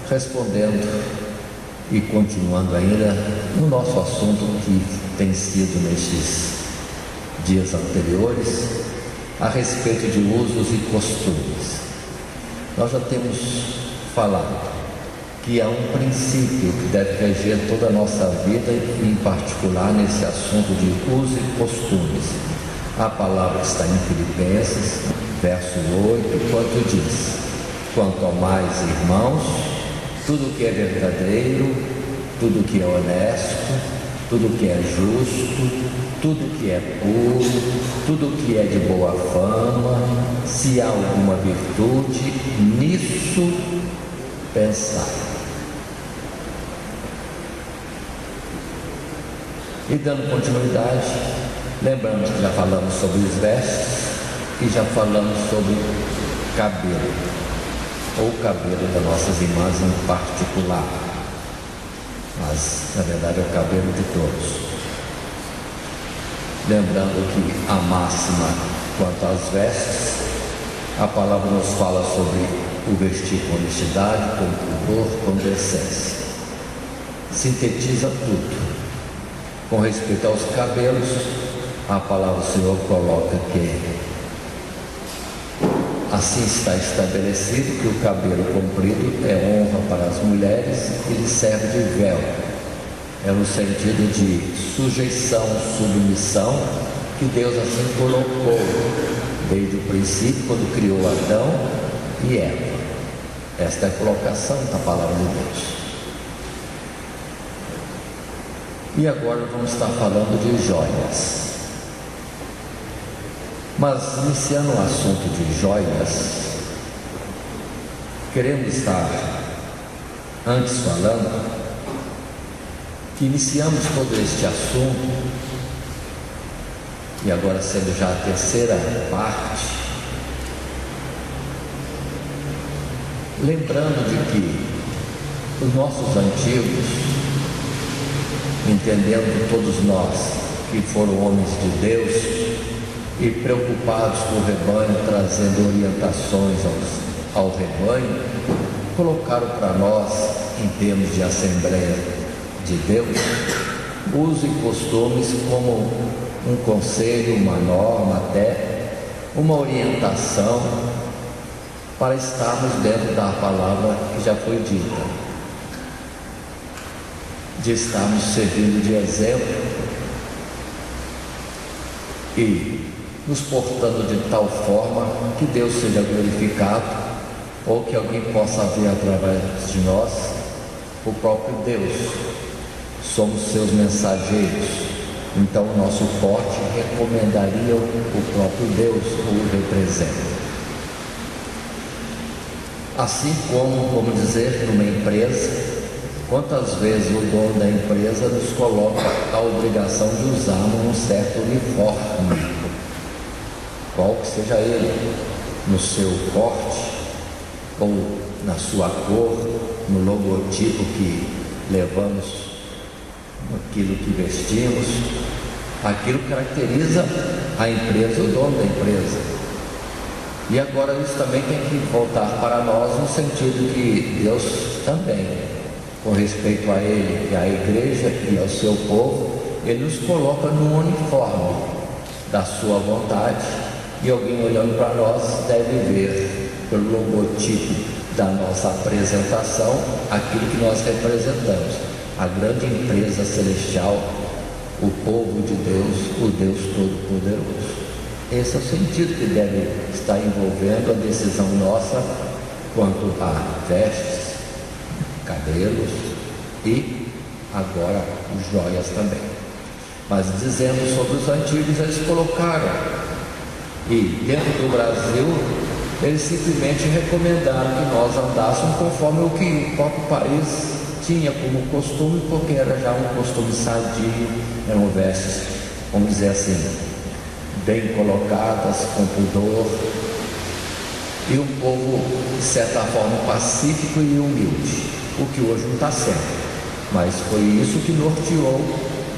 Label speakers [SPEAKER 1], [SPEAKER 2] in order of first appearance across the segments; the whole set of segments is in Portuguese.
[SPEAKER 1] respondendo e continuando ainda no nosso assunto que tem sido nestes dias anteriores, a respeito de usos e costumes. Nós já temos falado que há um princípio que deve reger toda a nossa vida, em particular nesse assunto de usos e costumes. A palavra está em Filipenses, verso 8, quanto diz: quanto ao mais, irmãos, tudo que é verdadeiro, tudo que é honesto, tudo que é justo, tudo que é puro, tudo que é de boa fama, se há alguma virtude, nisso pensai. E dando continuidade, lembramos que já falamos sobre os vestes e já falamos sobre cabelo, ou cabelo das nossas irmãs em particular, mas na verdade é o cabelo de todos. Lembrando que a máxima quanto às vestes, a palavra nos fala sobre o vestir com honestidade, com pudor, com decência. Sintetiza tudo. Com respeito aos cabelos, a palavra do Senhor coloca que assim está estabelecido que o cabelo comprido é honra para as mulheres e lhe serve de véu. É no sentido de sujeição, submissão, que Deus assim colocou desde o princípio, quando criou Adão e Eva. Esta é a colocação da palavra de Deus. E agora vamos estar falando de joias. Mas iniciando o assunto de joias, queremos estar antes falando que iniciamos todo este assunto, e agora sendo já a terceira parte, lembrando de que os nossos antigos, entendendo todos nós que foram homens de Deus e preocupados com o rebanho, trazendo orientações ao rebanho, colocaram para nós, em termos de Assembleia de Deus, usos e costumes como um conselho, uma norma, até uma orientação para estarmos dentro da palavra que já foi dita, de estarmos servindo de exemplo e nos portando de tal forma que Deus seja glorificado, ou que alguém possa ver através de nós o próprio Deus. Somos seus mensageiros, então o nosso porte recomendaria o próprio Deus, ou o representa. Assim como, vamos dizer, numa empresa, quantas vezes o dono da empresa nos coloca a obrigação de usarmos um certo uniforme, qual que seja ele, no seu corte, ou na sua cor, no logotipo que levamos, aquilo que vestimos, aquilo caracteriza a empresa, o dono da empresa. E agora isso também tem que voltar para nós, no sentido que Deus também, com respeito a Ele e à igreja e ao seu povo, Ele nos coloca no uniforme da sua vontade, e alguém olhando para nós deve ver pelo logotipo da nossa apresentação aquilo que nós representamos. A grande empresa celestial, o povo de Deus, o Deus Todo-Poderoso. Esse é o sentido que deve estar envolvendo a decisão nossa quanto a vestes, cabelos e agora joias também. Mas dizendo sobre os antigos, eles colocaram, e dentro do Brasil, eles simplesmente recomendaram que nós andássemos conforme o que o próprio país tinha como costume, porque era já um costume sadio, eram vestes, vamos dizer assim, bem colocadas, com pudor, e um povo, de certa forma, pacífico e humilde, o que hoje não está certo, mas foi isso que norteou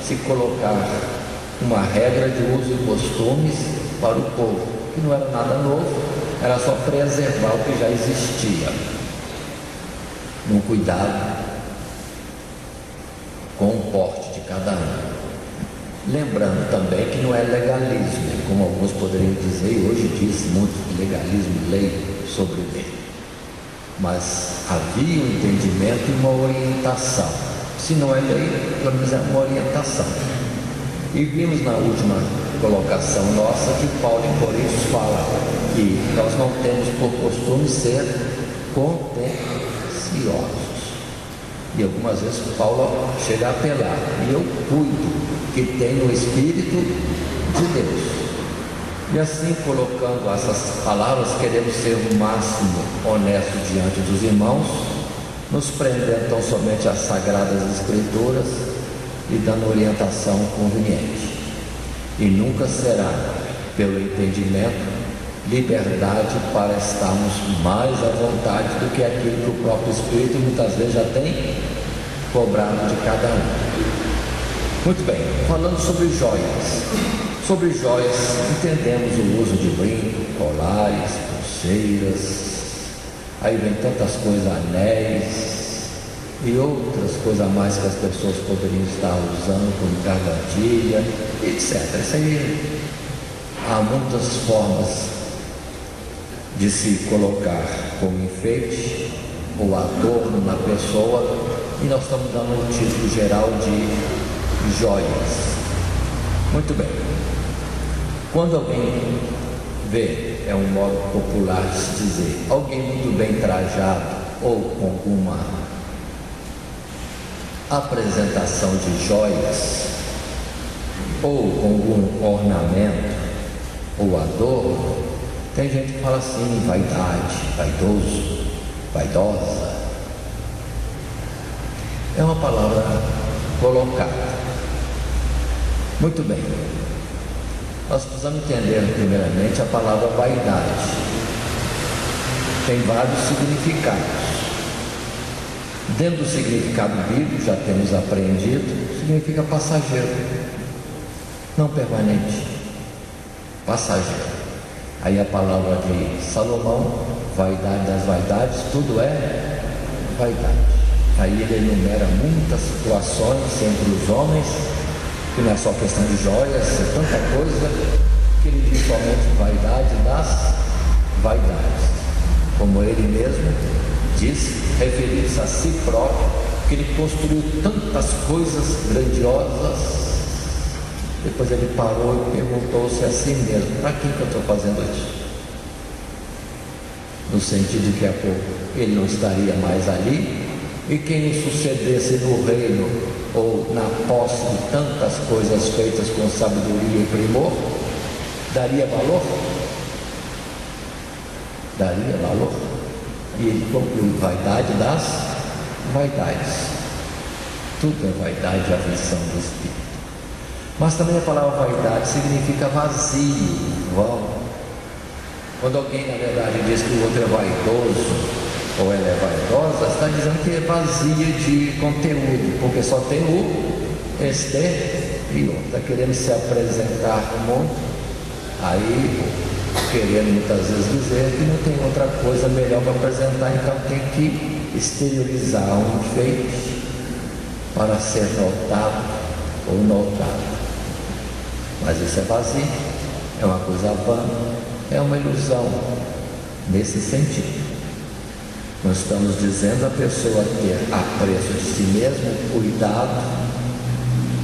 [SPEAKER 1] se colocar uma regra de uso e costumes para o povo, que não era nada novo, era só preservar o que já existia. num cuidado com o porte de cada um. Lembrando também que não é legalismo, como alguns poderiam dizer, e hoje diz muito legalismo, lei sobre lei. Mas havia um entendimento e uma orientação. Se não é lei, pelo menos é uma orientação. E vimos na última colocação nossa que Paulo em Coríntios fala que nós não temos por costume ser contenciosos. E algumas vezes Paulo chega a apelar, e eu cuido que tenha o Espírito de Deus. E assim, colocando essas palavras, queremos ser o máximo honesto diante dos irmãos, nos prendendo tão somente às Sagradas Escrituras e dando orientação conveniente. E nunca será, pelo entendimento, liberdade para estarmos mais à vontade do que aquilo que o próprio Espírito muitas vezes já tem cobrado de cada um. Muito bem, falando sobre joias. Sobre joias, entendemos o uso de brinco, colares, pulseiras, aí vem tantas coisas, anéis e outras coisas a mais que as pessoas poderiam estar usando, como gargantilha, etc. Isso aí há muitas formas de se colocar como enfeite ou adorno na pessoa, e nós estamos dando um título geral de joias. Muito bem. Quando alguém vê, é um modo popular de se dizer, alguém muito bem trajado ou com alguma apresentação de joias ou com algum ornamento ou adorno, tem gente que fala assim, vaidade, vaidoso, vaidosa. É uma palavra colocada. Muito bem. Nós precisamos entender primeiramente a palavra vaidade. Tem vários significados. Dentro do significado bíblico, já temos aprendido, significa passageiro, não permanente, passageiro. Aí a palavra de Salomão, vaidade das vaidades, tudo é vaidade. Aí ele enumera muitas situações entre os homens, que não é só questão de joias, é tanta coisa, que ele diz somente vaidade das vaidades. Como ele mesmo diz, referindo-se a si próprio, que ele construiu tantas coisas grandiosas. Depois ele parou e perguntou-se a si mesmo, para que eu estou fazendo isso? No sentido que a pouco ele não estaria mais ali, e quem o sucedesse no reino ou na posse de tantas coisas feitas com sabedoria e primor, daria valor? Daria valor? E ele conclui, vaidade das vaidades. Tudo é vaidade, a aflição do Espírito. Mas também a palavra vaidade significa vazio, vão. Quando alguém na verdade diz que o outro é vaidoso, ou ela é vaidosa, está dizendo que é vazia de conteúdo, porque só tem o exterior. Está querendo se apresentar no mundo, aí querendo muitas vezes dizer que não tem outra coisa melhor para apresentar, então tem que exteriorizar um enfeite para ser notado ou notado. Mas isso é vazio, é uma coisa vã, é uma ilusão nesse sentido. Nós estamos dizendo a pessoa ter apreço de si mesmo, cuidado,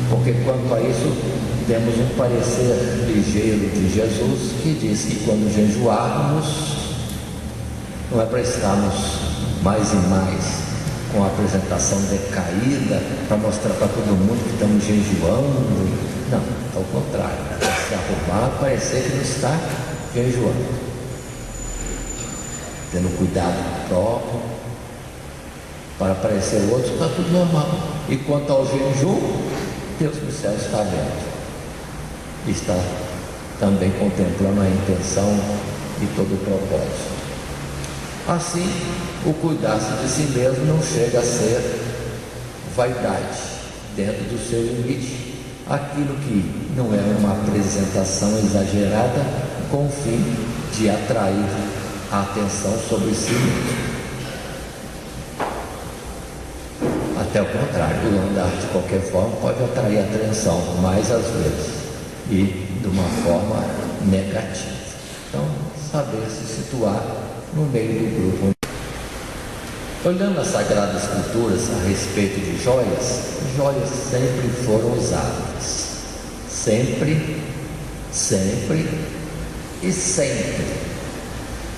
[SPEAKER 1] porque quanto a isso temos um parecer ligeiro de Jesus que diz que quando jejuarmos, não é para estarmos mais e mais com a apresentação decaída, para mostrar para todo mundo que estamos jejuando. Não, ao contrário, é se arrumar, parecer que não está jejuando, tendo cuidado próprio, para parecer o outro, está tudo normal. E quanto ao jejum, Deus do céu está vendo, está também contemplando a intenção e todo o propósito. Assim, o cuidar-se de si mesmo não chega a ser vaidade, dentro do seu limite, aquilo que não é uma apresentação exagerada com o fim de atrair a atenção sobre si mesmo. até o contrário, o dom da arte de qualquer forma pode atrair atenção, mais às vezes, e de uma forma negativa. Então, saber se situar no meio do grupo. Olhando as Sagradas Escrituras a respeito de joias, joias sempre foram usadas. Sempre, sempre e sempre.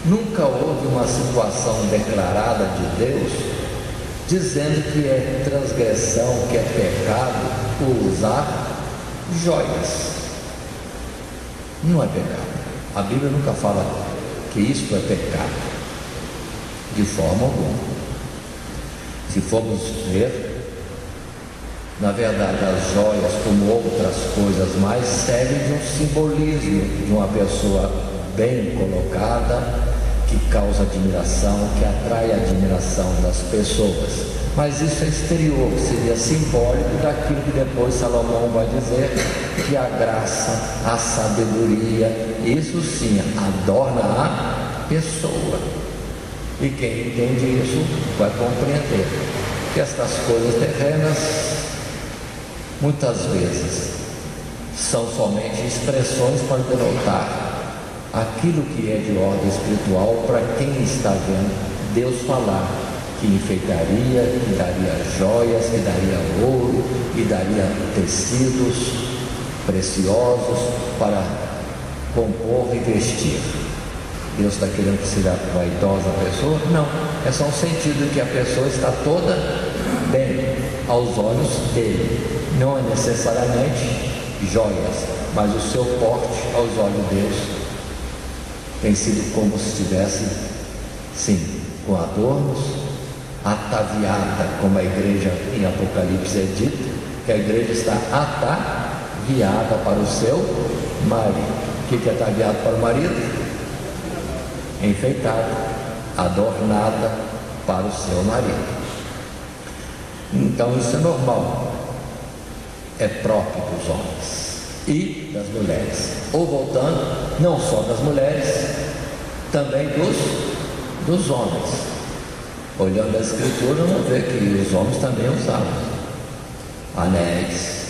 [SPEAKER 1] Nunca houve uma situação declarada de Deus dizendo que é transgressão, que é pecado o usar joias. Não é pecado. A Bíblia nunca fala que isso é pecado, de forma alguma. Se formos ver, na verdade, as joias, como outras coisas mais, servem de um simbolismo de uma pessoa bem colocada, que causa admiração, que atrai a admiração das pessoas. Mas isso é exterior, seria simbólico daquilo que depois Salomão vai dizer, que a graça, a sabedoria, isso sim, adorna a pessoa. E quem entende isso vai compreender que estas coisas terrenas, muitas vezes, são somente expressões para denotar aquilo que é de ordem espiritual para quem está vendo Deus falar que enfeitaria, que daria joias, que daria ouro, que daria tecidos preciosos para compor e vestir. Deus está querendo que seja vaidosa a pessoa? Não, é só um sentido que a pessoa está toda bem aos olhos dele. Não é necessariamente joias, mas o seu porte aos olhos de Deus tem sido como se estivesse, sim, com adornos, ataviada, como a igreja em Apocalipse é dita, que a igreja está ataviada para o seu marido. O que é ataviado para o marido? Enfeitada, adornada para o seu marido. Então isso é normal, é próprio dos homens e das mulheres. Ou voltando, não só das mulheres, também dos homens. Olhando a Escritura, vamos ver que os homens também usavam anéis,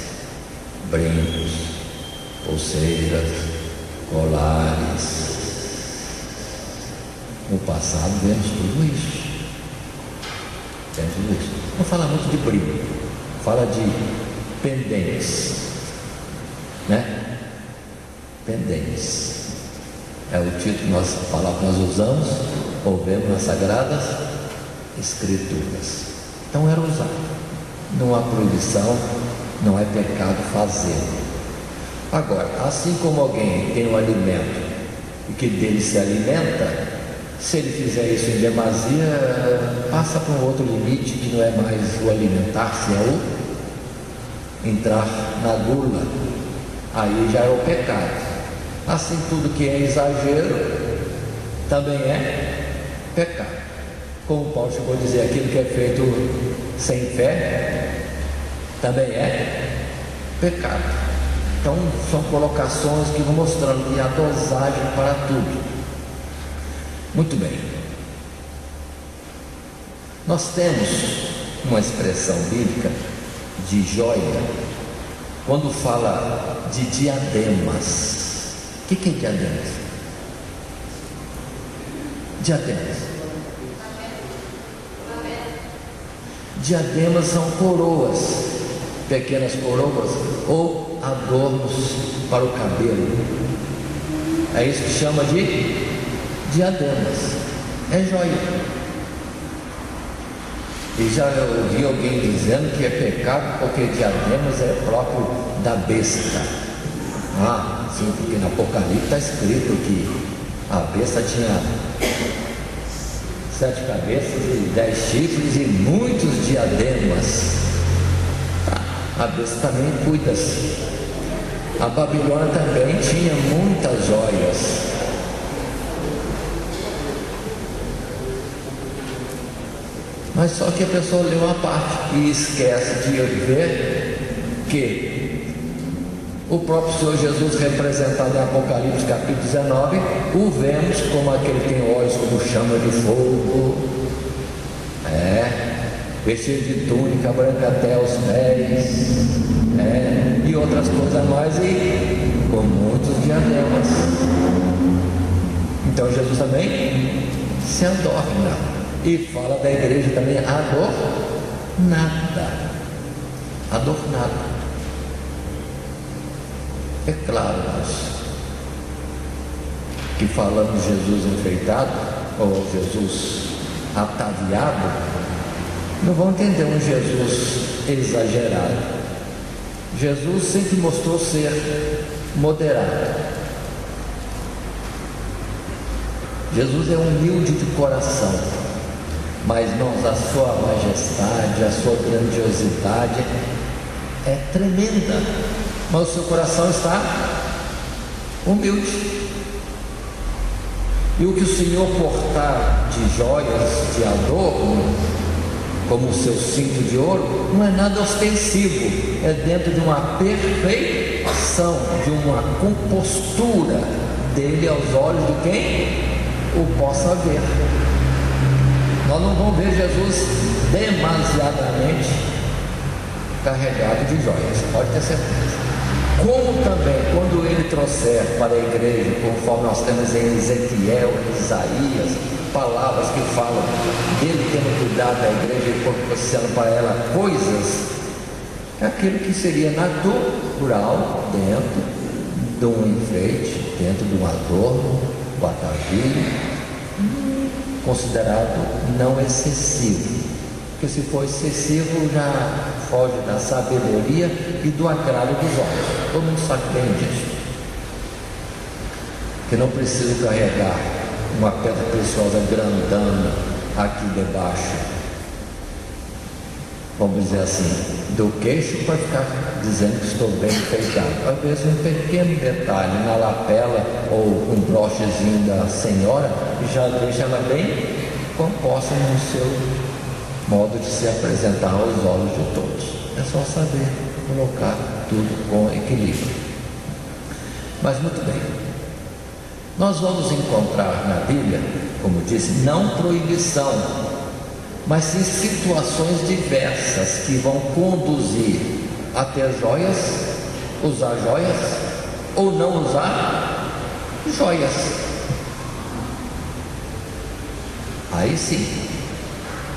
[SPEAKER 1] brincos, pulseiras, colares. No passado vemos tudo isso. Não fala muito de brinco, fala de pendentes, né? Pendentes é o título que nós usamos ou vemos nas Sagradas Escrituras. Então era usado. Não há proibição, não é pecado fazê-lo. Agora, assim como alguém tem um alimento e que dele se alimenta, se ele fizer isso em demasia, passa para um outro limite que não é mais o alimentar-se, é o entrar na gula. Aí já é o pecado. Assim, tudo que é exagero também é pecado. Como Paulo chegou a dizer, aquilo que é feito sem fé também é pecado. Então, são colocações que vão mostrando que há dosagem para tudo. Muito bem. Nós temos uma expressão bíblica de joia quando fala de diademas. O que é diademas? Diademas. Diademas são coroas, pequenas coroas ou adornos para o cabelo. É isso que chama de diademas. É joia. E já ouvi alguém dizendo que é pecado porque diademas é próprio da besta. Sim, porque no Apocalipse está escrito que a besta tinha 7 cabeças e 10 chifres e muitos diademas. A besta também cuida-se. A Babilônia também tinha muitas joias. Mas só que a pessoa lê uma parte e esquece de ver que o próprio Senhor Jesus, representado em Apocalipse capítulo 19, o vemos como aquele que tem olhos como chama de fogo. vestido de túnica branca até os pés, e outras coisas mais, e com muitos diademas. Então Jesus também se adorna, e fala da igreja também adornada. É claro, que falando de Jesus enfeitado ou Jesus ataviado, não vão entender um Jesus exagerado. Jesus sempre mostrou ser moderado. Jesus é humilde de coração, mas irmãos, a sua majestade, a sua grandiosidade é tremenda, mas o seu coração está humilde. E o que o Senhor portar de joias, de adorno, como o seu cinto de ouro, não é nada ostensivo, é dentro de uma perfeição, de uma compostura dele aos olhos de quem o possa ver. Nós não vamos ver Jesus demasiadamente carregado de joias, pode ter certeza. Como também, quando ele trouxer para a igreja, conforme nós temos em Ezequiel, Isaías, palavras que falam dele tendo cuidado da igreja e proporcionando para ela coisas, é aquilo que seria natural dentro de um enfeite, dentro de um adorno, um atavío, considerado não excessivo. Porque se for excessivo, já foge da sabedoria e do agrado dos homens. Todo mundo sabe bem disso. Que não precisa carregar uma pedra preciosa grandana aqui debaixo, vamos dizer assim, do queixo, para ficar dizendo que estou bem enfeitado. Às vezes um pequeno detalhe na lapela ou um brochezinho da senhora já deixa ela bem composta no seu modo de se apresentar aos olhos de todos. É só saber colocar tudo com equilíbrio. Mas muito bem, nós vamos encontrar na Bíblia, como disse, não proibição, mas sim situações diversas que vão conduzir a ter joias, usar joias ou não usar joias. Aí sim,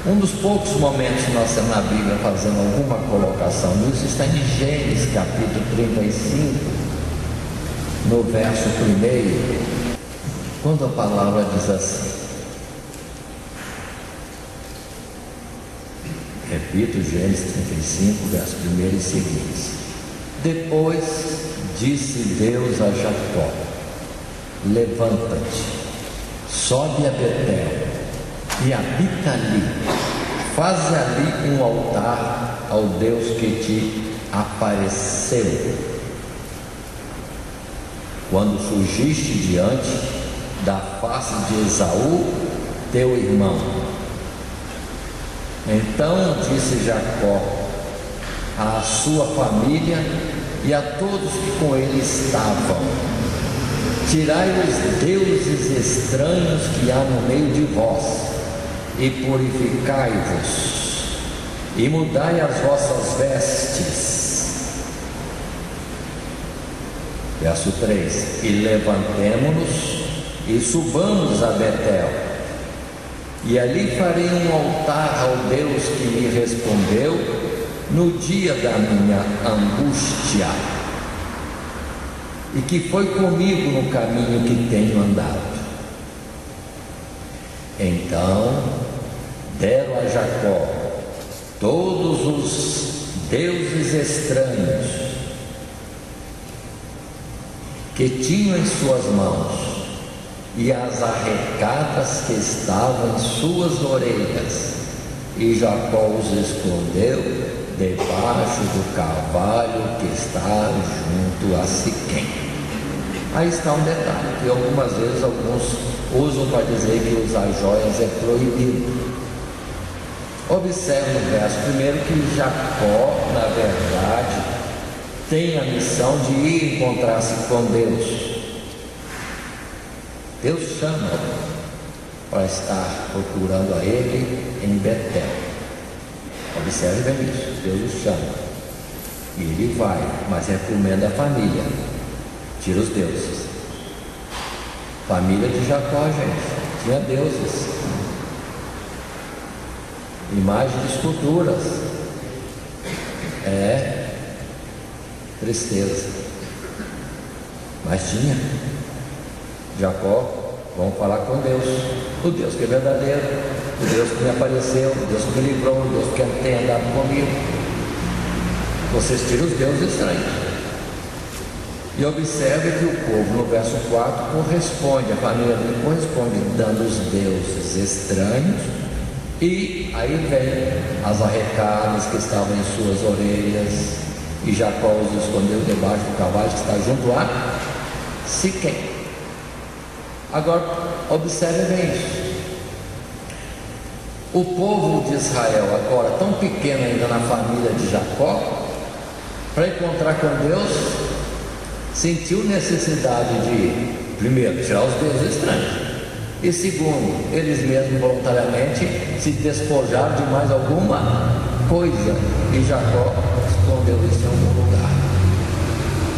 [SPEAKER 1] um dos poucos momentos que nós temos na Bíblia fazendo alguma colocação nisso está em Gênesis capítulo 35, no verso 1, quando a palavra diz assim, repito, Gênesis 35, verso 1 e seguintes: depois disse Deus a Jacó: levanta-te, sobe a Betel e habita ali, faze ali um altar ao Deus que te apareceu quando surgiste diante da face de Esaú, teu irmão. Então disse Jacó à sua família e a todos que com ele estavam: tirai os deuses estranhos que há no meio de vós e purificai-vos, e mudai as vossas vestes. Verso 3: e levantemo-nos e subamos a Betel, e ali farei um altar ao Deus que me respondeu no dia da minha angústia, e que foi comigo no caminho que tenho andado. Então deram a Jacó todos os deuses estranhos que tinham em suas mãos e as arrecadas que estavam em suas orelhas, e Jacó os escondeu debaixo do carvalho que está junto a Siquém. Aí está um detalhe, que algumas vezes alguns usam para dizer que usar joias é proibido. Observe no verso 1 que Jacó, na verdade, tem a missão de ir encontrar-se com Deus. Deus chama para estar procurando a ele em Betel. Observe bem isso, Deus o chama. E ele vai, mas recomenda a família. Tira os deuses. Família de Jacó, gente, tinha deuses. Imagens de esculturas. Tristeza. Mas tinha. Jacó, vamos falar com Deus. O Deus que é verdadeiro, o Deus que me apareceu, o Deus que me livrou, o Deus que tem andado comigo. Vocês tiram os deuses estranhos. E observe que o povo, no verso 4, corresponde, a família dele corresponde, dando os deuses estranhos. E aí vem as arrecadas que estavam em suas orelhas, e Jacó os escondeu debaixo do cavalo que está junto a Siquém. Agora, observe bem isso. O povo de Israel, agora tão pequeno ainda na família de Jacó, para encontrar com Deus, sentiu necessidade de, primeiro, tirar os deuses estranhos, e segundo, eles mesmos voluntariamente se despojaram de mais alguma coisa, e Jacó escondeu isso em algum lugar.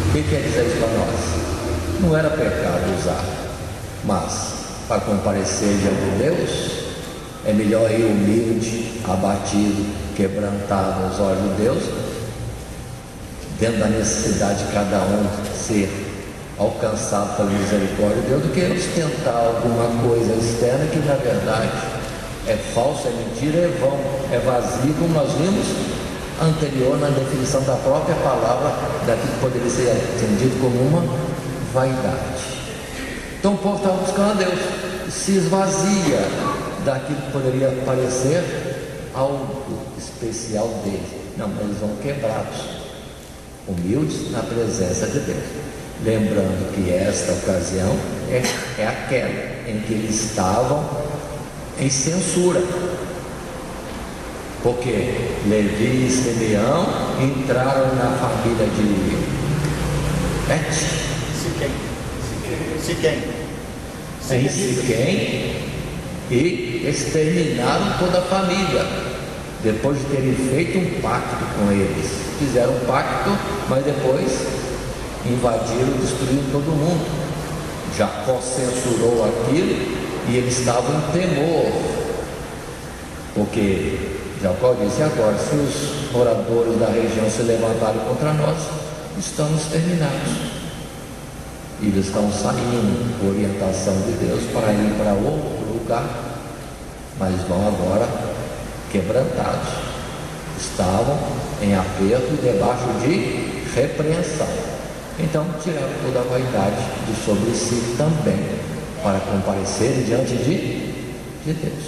[SPEAKER 1] O que quer dizer isso para nós? Não era pecado usar, mas para comparecer diante de Deus, é melhor ir humilde, abatido, quebrantado aos olhos de Deus, dentro da necessidade de cada um ser alcançado pela misericórdia de Deus, do que ostentar alguma coisa externa que na verdade é falsa, é mentira, é vão, é vazio, como nós vimos anterior na definição da própria palavra, daquilo que poderia ser entendido como uma vaidade. Então o povo estava buscando a Deus, se esvazia daquilo que poderia parecer algo especial dele. Não, mas eles vão quebrados, humildes na presença de Deus. Lembrando que esta ocasião é aquela em que eles estavam em censura, porque Levi e Simeão entraram na família de Siquém e exterminaram toda a família, depois de terem feito um pacto com eles. Fizeram um pacto, mas depois invadiram e destruíram todo mundo. Jacó censurou aquilo e eles estavam em temor, porque Jacó disse: agora, se os moradores da região se levantarem contra nós, estamos exterminados. E eles estão saindo por orientação de Deus para ir para outro lugar, mas vão agora quebrantados. Estavam em aperto e debaixo de repreensão. Então tiraram toda a vaidade de sobre si também, para comparecerem diante de Deus.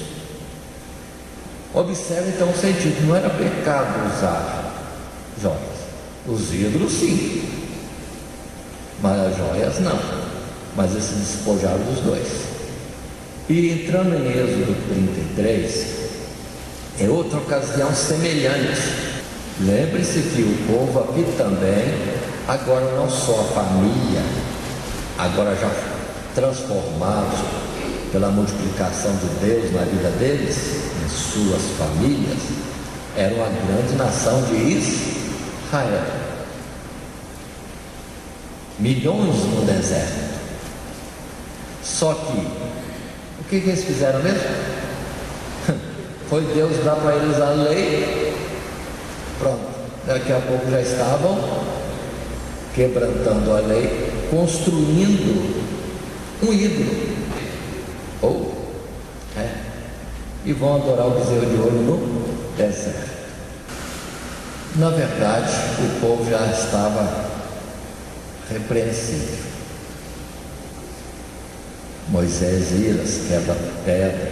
[SPEAKER 1] Observe então o sentido: não era pecado usar joias. Os ídolos sim, mas as joias não. Mas eles se despojaram dos dois. E entrando em Êxodo 33, é outra ocasião semelhante. Lembre-se que o povo aqui também, agora não só a família, agora já transformados pela multiplicação de Deus na vida deles, em suas famílias, era uma grande nação de Israel. Milhões no deserto. Só que, o que eles fizeram mesmo? Foi Deus dar para eles a lei. Pronto, daqui a pouco já estavam quebrantando a lei, construindo um ídolo, e vão adorar o bezerro de ouro no deserto. Na verdade, o povo já estava repreensível. Moisés ira, quebra pedra,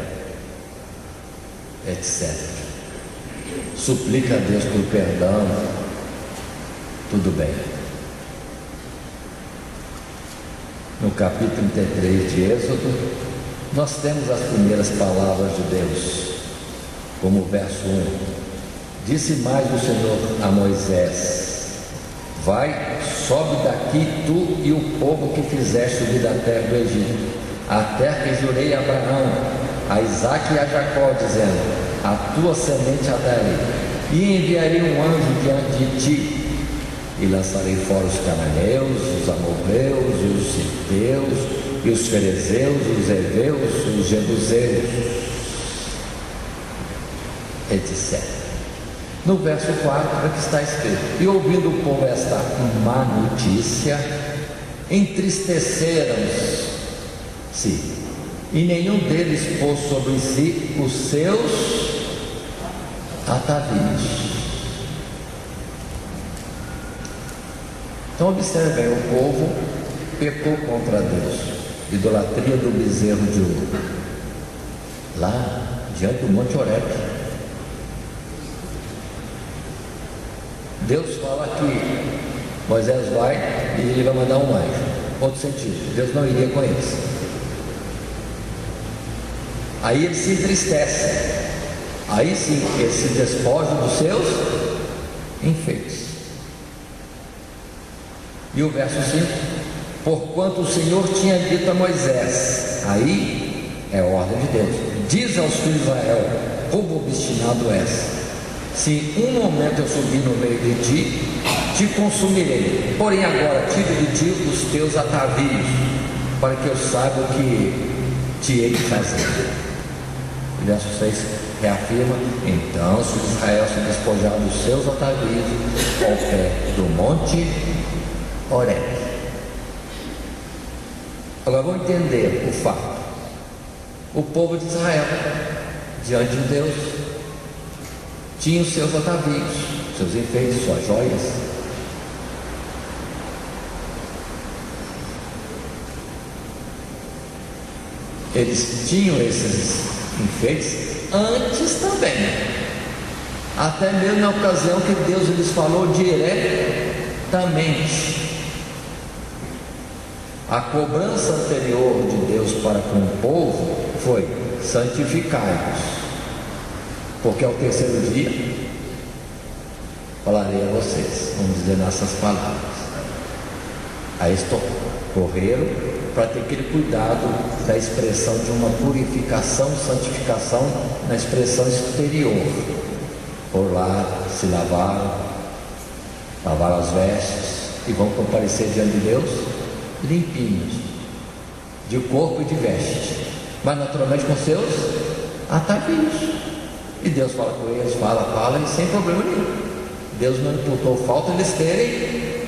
[SPEAKER 1] etc. Suplica a Deus por perdão, tudo bem. No capítulo 33 de Êxodo, nós temos as primeiras palavras de Deus, como o verso 1. Disse mais o Senhor a Moisés: vai, sobe daqui tu e o povo que fizeste subir da terra do Egito, a terra que jurei a Abraão, a Isaque e a Jacó, dizendo: a tua semente a darei. E enviarei um anjo diante de ti, e lançarei fora os cananeus, os amorreus, e os siteus, e os ferezeus, os heveus, os jebuseus, etc. No verso 4 é que está escrito: e ouvindo o povo esta má notícia, entristeceram-se, e nenhum deles pôs sobre si os seus atavios. Então observem, o povo pecou contra Deus, idolatria do bezerro de ouro, lá diante do Monte Horebe. Deus fala que Moisés vai e ele vai mandar um anjo. Outro sentido, Deus não iria com eles. Aí eles se entristecem, aí sim eles se despojam dos seus enfeites. E o verso 5: porquanto o Senhor tinha dito a Moisés, aí é ordem de Deus, diz aos filhos de Israel, povo obstinado és, se um momento eu subir no meio de ti, te consumirei, porém agora tira de ti os teus atavios, para que eu saiba o que te hei de fazer. O verso 6 reafirma: então os filhos de Israel se despojaram dos seus atavios ao pé do monte Horebe. Agora vamos entender o fato. O povo de Israel, diante de Deus, tinha os seus atavios, seus enfeites, suas joias. Eles tinham esses enfeites antes também, até mesmo na ocasião que Deus lhes falou diretamente. A cobrança anterior de Deus para com o povo foi: santificai-vos, porque ao terceiro dia falarei a vocês. Vamos dizer nessas palavras. Aí estou correram para ter aquele cuidado da expressão de uma purificação, santificação na expressão exterior. Por lá se lavaram as vestes e vão comparecer diante de Deus limpinhos, de corpo e de veste, mas naturalmente com seus atavios. E Deus fala com eles, fala e sem problema nenhum. Deus não imputou falta eles terem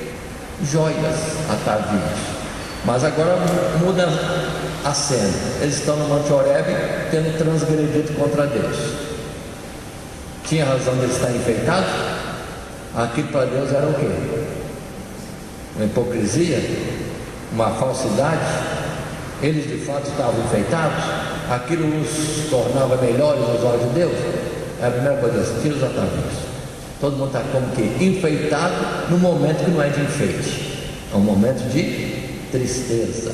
[SPEAKER 1] joias, atavios. Mas agora muda a cena. Eles estão no Monte Horebe tendo transgredido contra Deus. Tinha razão de eles estarem enfeitados? Aquilo para Deus era o quê? Uma hipocrisia? Uma falsidade? Eles de fato estavam enfeitados? Aquilo os tornava melhores aos olhos de Deus? É a primeira coisa: Deus tira os atavios. Todo mundo está como que enfeitado no momento que não é de enfeite, é um momento de tristeza,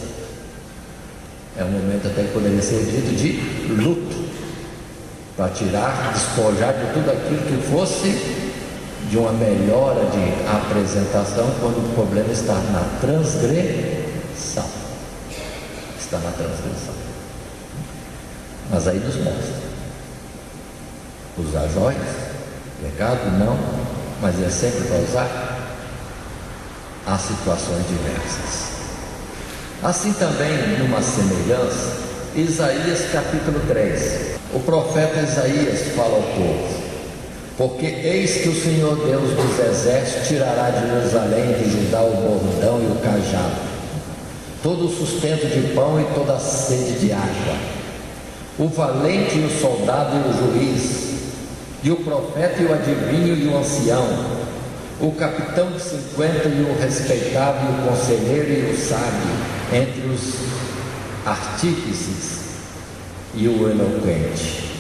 [SPEAKER 1] é um momento até que poderia ser dito de luto, para tirar, despojar de tudo aquilo que fosse de uma melhora de apresentação, quando o problema está na transgressão. Está na transgressão. Mas aí nos mostra: usar joias, pecado? Não, mas é sempre para usar. Há situações diversas. Assim também, numa semelhança, Isaías capítulo 3, o profeta Isaías fala ao povo: porque eis que o Senhor Deus dos exércitos tirará de Jerusalém e de Judá o bordão e o cajado, todo o sustento de pão e toda a sede de água, o valente e o soldado e o juiz, e o profeta e o adivinho e o ancião, o capitão de 50 e o respeitável, e o conselheiro e o sábio, entre os artífices e o eloquente.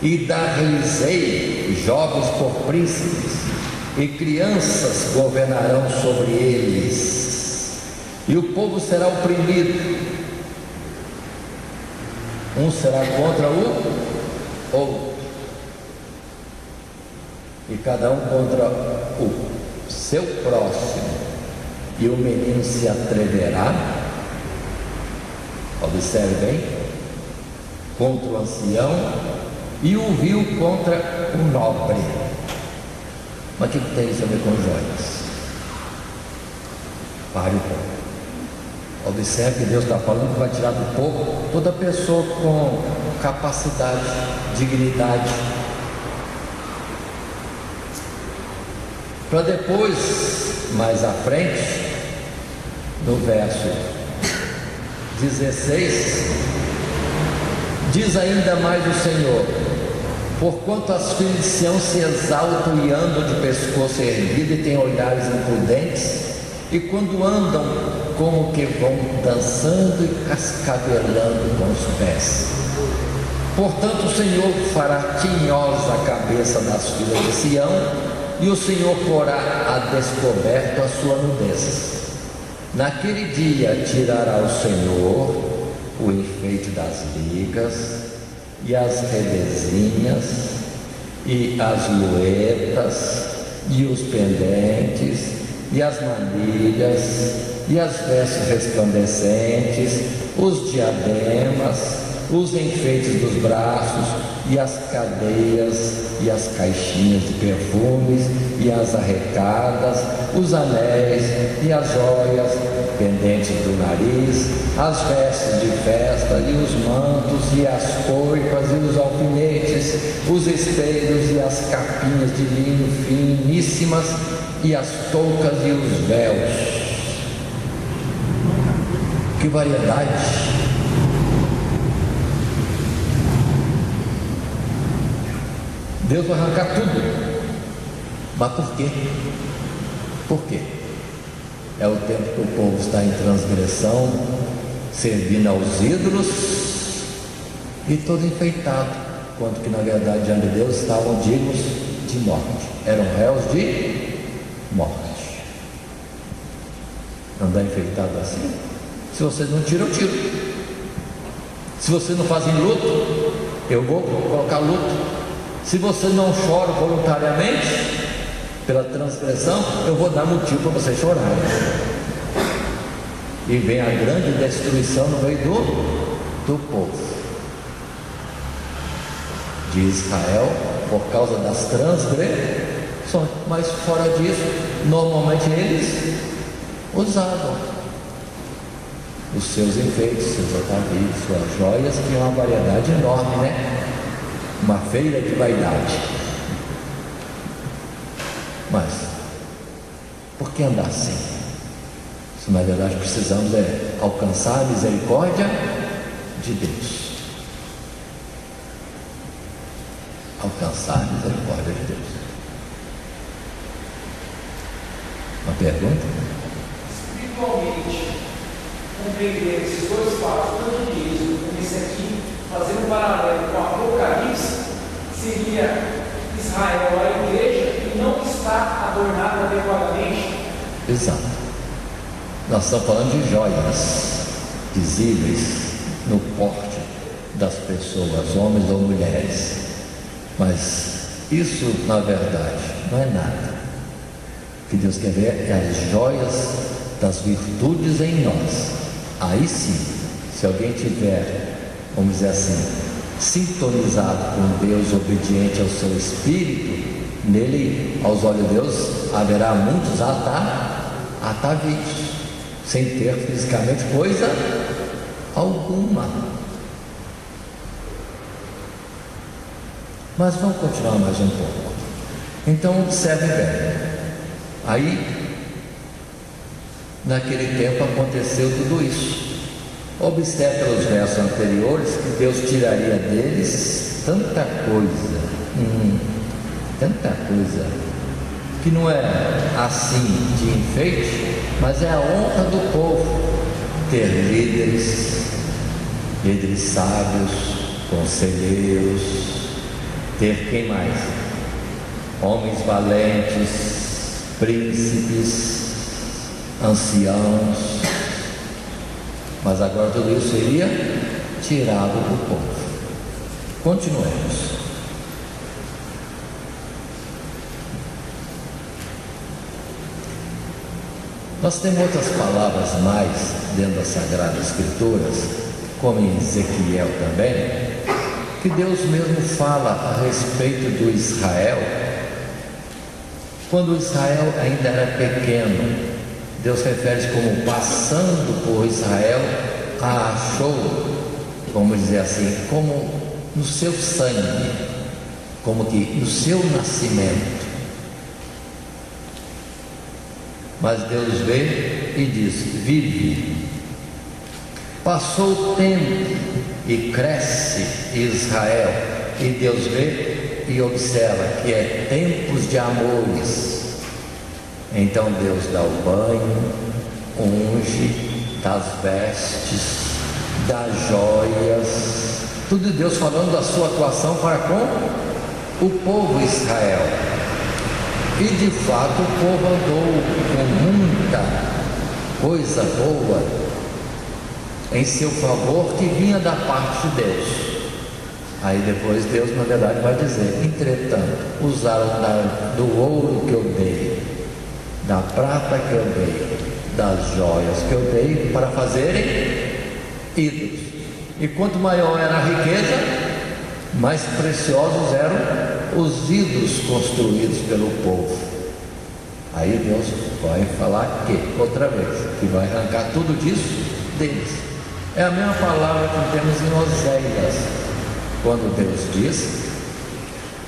[SPEAKER 1] E dar-lhes-ei jovens por príncipes, e crianças governarão sobre eles, e o povo será oprimido, um será contra o outro, e cada um contra o seu próximo, e o menino se atreverá, observe bem, contra o ancião, e o vil contra o nobre. Mas o que tem isso a ver com joias? Pare um pouco. Observe que Deus está falando que vai tirar do povo toda pessoa com capacidade, dignidade, para depois, mais à frente, no verso 16, diz ainda mais o Senhor: porquanto as filhas de Sião se exaltam e andam de pescoço erguido e têm olhares imprudentes, e quando andam, como que vão dançando e cascavelando com os pés. Portanto, o Senhor fará tinhosa a cabeça das filhas de Sião, e o Senhor porá a descoberto a sua nudez. Naquele dia tirará o Senhor o enfeite das ligas, e as redezinhas, e as luetas, e os pendentes, e as manilhas, e as vestes resplandecentes, os diademas, os enfeites dos braços, e as cadeias, e as caixinhas de perfumes, e as arrecadas, os anéis, e as joias, pendentes do nariz, as vestes de festa, e os mantos, e as coipas, e os alfinetes, os espelhos, e as capinhas de linho finíssimas, e as toucas e os véus. Que variedade! Deus vai arrancar tudo. Mas por quê? Por quê? É o tempo que o povo está em transgressão, servindo aos ídolos e todo enfeitado, quanto que na verdade diante de Deus estavam dignos de morte, eram réus de morte. Andar enfeitado assim, se vocês não tiram, eu tiro. Se vocês não fazem luto, eu vou colocar luto. Se vocês não choram voluntariamente pela transgressão, eu vou dar motivo para vocês chorarem. E vem a grande destruição no meio do povo de Israel, por causa das transgressões. Mas fora disso, normalmente eles usavam os seus enfeites, seus atavios, suas joias, que é uma variedade enorme, né? Uma feira de vaidade. Mas por que andar assim? Se na verdade precisamos alcançar a misericórdia de Deus. Alcançar a misericórdia de Deus. Uma pergunta?
[SPEAKER 2] Espiritualmente, compreender esses dois fatos, tanto que isso, como esse aqui, fazendo um paralelo com o Apocalipse, seria Israel, a igreja, que não está adornada adequadamente.
[SPEAKER 1] Exato. Nós estamos falando de joias visíveis no porte das pessoas, homens ou mulheres. Mas isso, na verdade, não é nada. O que Deus quer ver é as joias das virtudes em nós. Aí sim, se alguém tiver, vamos dizer assim, sintonizado com Deus, obediente ao seu Espírito, nele, aos olhos de Deus, haverá muitos atavios, sem ter fisicamente coisa alguma. Mas vamos continuar mais um pouco. Então observe bem. Aí, naquele tempo aconteceu tudo isso. Observe pelos versos anteriores que Deus tiraria deles tanta coisa, que não é assim de enfeite, mas é a honra do povo ter líderes sábios, conselheiros, ter quem mais? Homens valentes, príncipes, anciãos. Mas agora tudo isso seria tirado do povo. Continuemos. Nós temos outras palavras mais dentro das Sagradas Escrituras, como em Ezequiel também, que Deus mesmo fala a respeito do Israel, Quando Israel ainda era pequeno, Deus refere-se como passando por Israel, a achou, vamos dizer assim, como no seu sangue, como que no seu nascimento. Mas Deus vê e diz: vive. Passou o tempo e cresce Israel, e Deus vê e observa que é tempos de amores. Então Deus dá o banho, unge, dá as vestes, dá joias, tudo Deus falando da sua atuação para com o povo Israel. E de fato o povo andou com muita coisa boa em seu favor que vinha da parte de Deus. Aí depois Deus na verdade vai dizer: entretanto usaram do ouro que eu dei, da prata que eu dei, das joias que eu dei para fazerem ídolos. E quanto maior era a riqueza, mais preciosos eram os ídolos construídos pelo povo. Aí Deus vai falar que, outra vez, que vai arrancar tudo disso deles. É a mesma palavra que temos em Oséias, quando Deus diz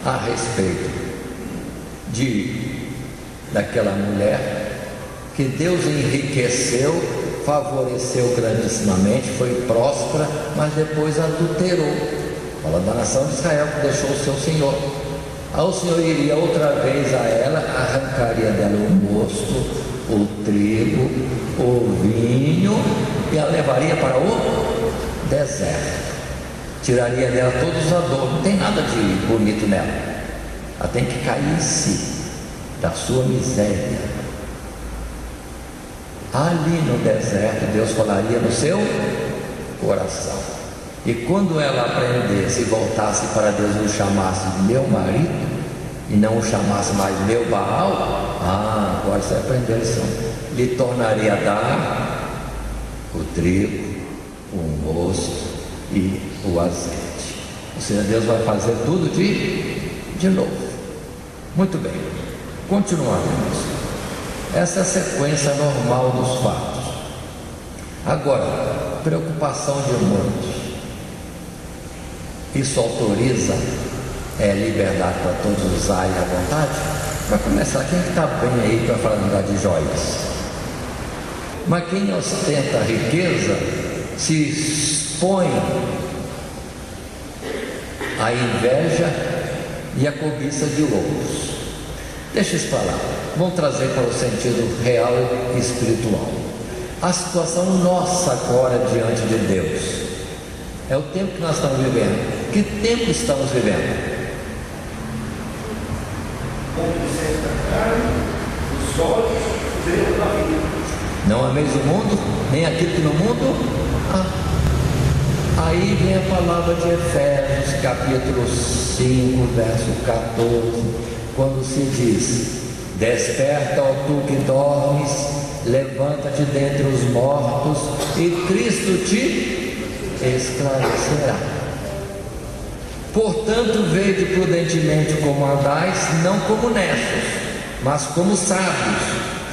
[SPEAKER 1] a respeito daquela mulher que Deus enriqueceu, favoreceu grandissimamente, foi próspera, mas depois adulterou. Fala da nação de Israel que deixou o seu Senhor. Aí o Senhor iria outra vez a ela, arrancaria dela o mosto, o trigo, o vinho, e a levaria para o deserto. Tiraria dela todos os adornos, não tem nada de bonito nela. Ela tem que cair em si, da sua miséria. Ali no deserto, Deus falaria no seu coração. E quando ela aprendesse e voltasse para Deus e o chamasse de meu marido, e não o chamasse mais meu Baal, agora você aprendeu a lição. Lhe tornaria a dar o trigo, o mosto e o azeite. Ou seja, Deus vai fazer tudo de novo. Muito bem, continuamos. Essa é a sequência normal dos fatos. Agora, preocupação de muitos. Isso autoriza liberdade para todos usarem à vontade? Para começar, quem está bem aí para falar de joias? Mas quem ostenta a riqueza se expõe à inveja e à cobiça de outros. Deixa isso para lá. Vamos trazer para o sentido real e espiritual. A situação nossa agora diante de Deus é o tempo que nós estamos vivendo. Que tempo estamos vivendo? Não ameis o mundo, nem aquilo que no mundo há. Aí vem a palavra de Efésios, capítulo 5, verso 14, quando se diz: desperta, ó tu que dormes, levanta-te dentre os mortos, e Cristo te esclarecerá. Portanto, vede prudentemente como andais, não como necios, mas como sábios,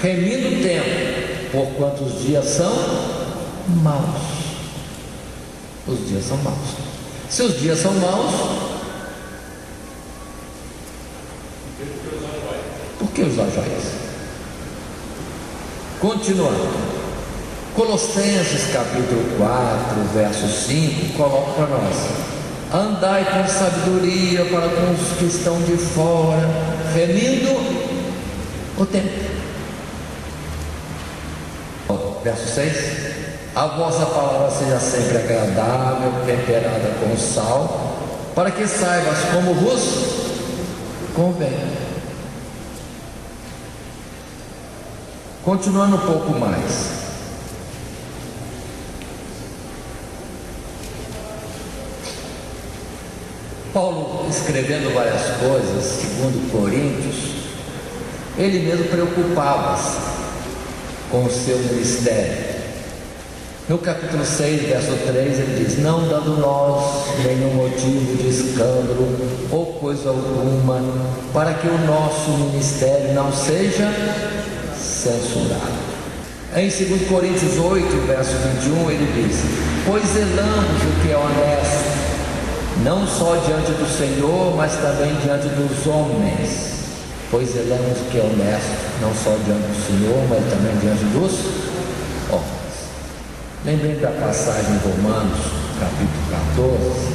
[SPEAKER 1] remindo o tempo, porquanto os dias são maus. Os dias são maus. Se os dias são maus, por que usar joias? Continuando, Colossenses capítulo 4, verso 5, coloca para nós: andai com sabedoria para com os que estão de fora, remindo o tempo. Verso 6: a vossa palavra seja sempre agradável, temperada com sal, para que saibas como vos convém. Continuando um pouco mais, Paulo, escrevendo várias coisas, segundo Coríntios, ele mesmo preocupava-se com o seu ministério. No capítulo 6, verso 3, ele diz: não dando nós nenhum motivo de escândalo ou coisa alguma, para que o nosso ministério não seja censurado. Em 2 Coríntios 8, verso 21, ele diz: pois zelamos o que é honesto, não só diante do Senhor, mas também diante dos homens. Pois zelamos o que é honesto, não só diante do Senhor, mas também diante dos homens. Lembrem da passagem em Romanos, capítulo 14,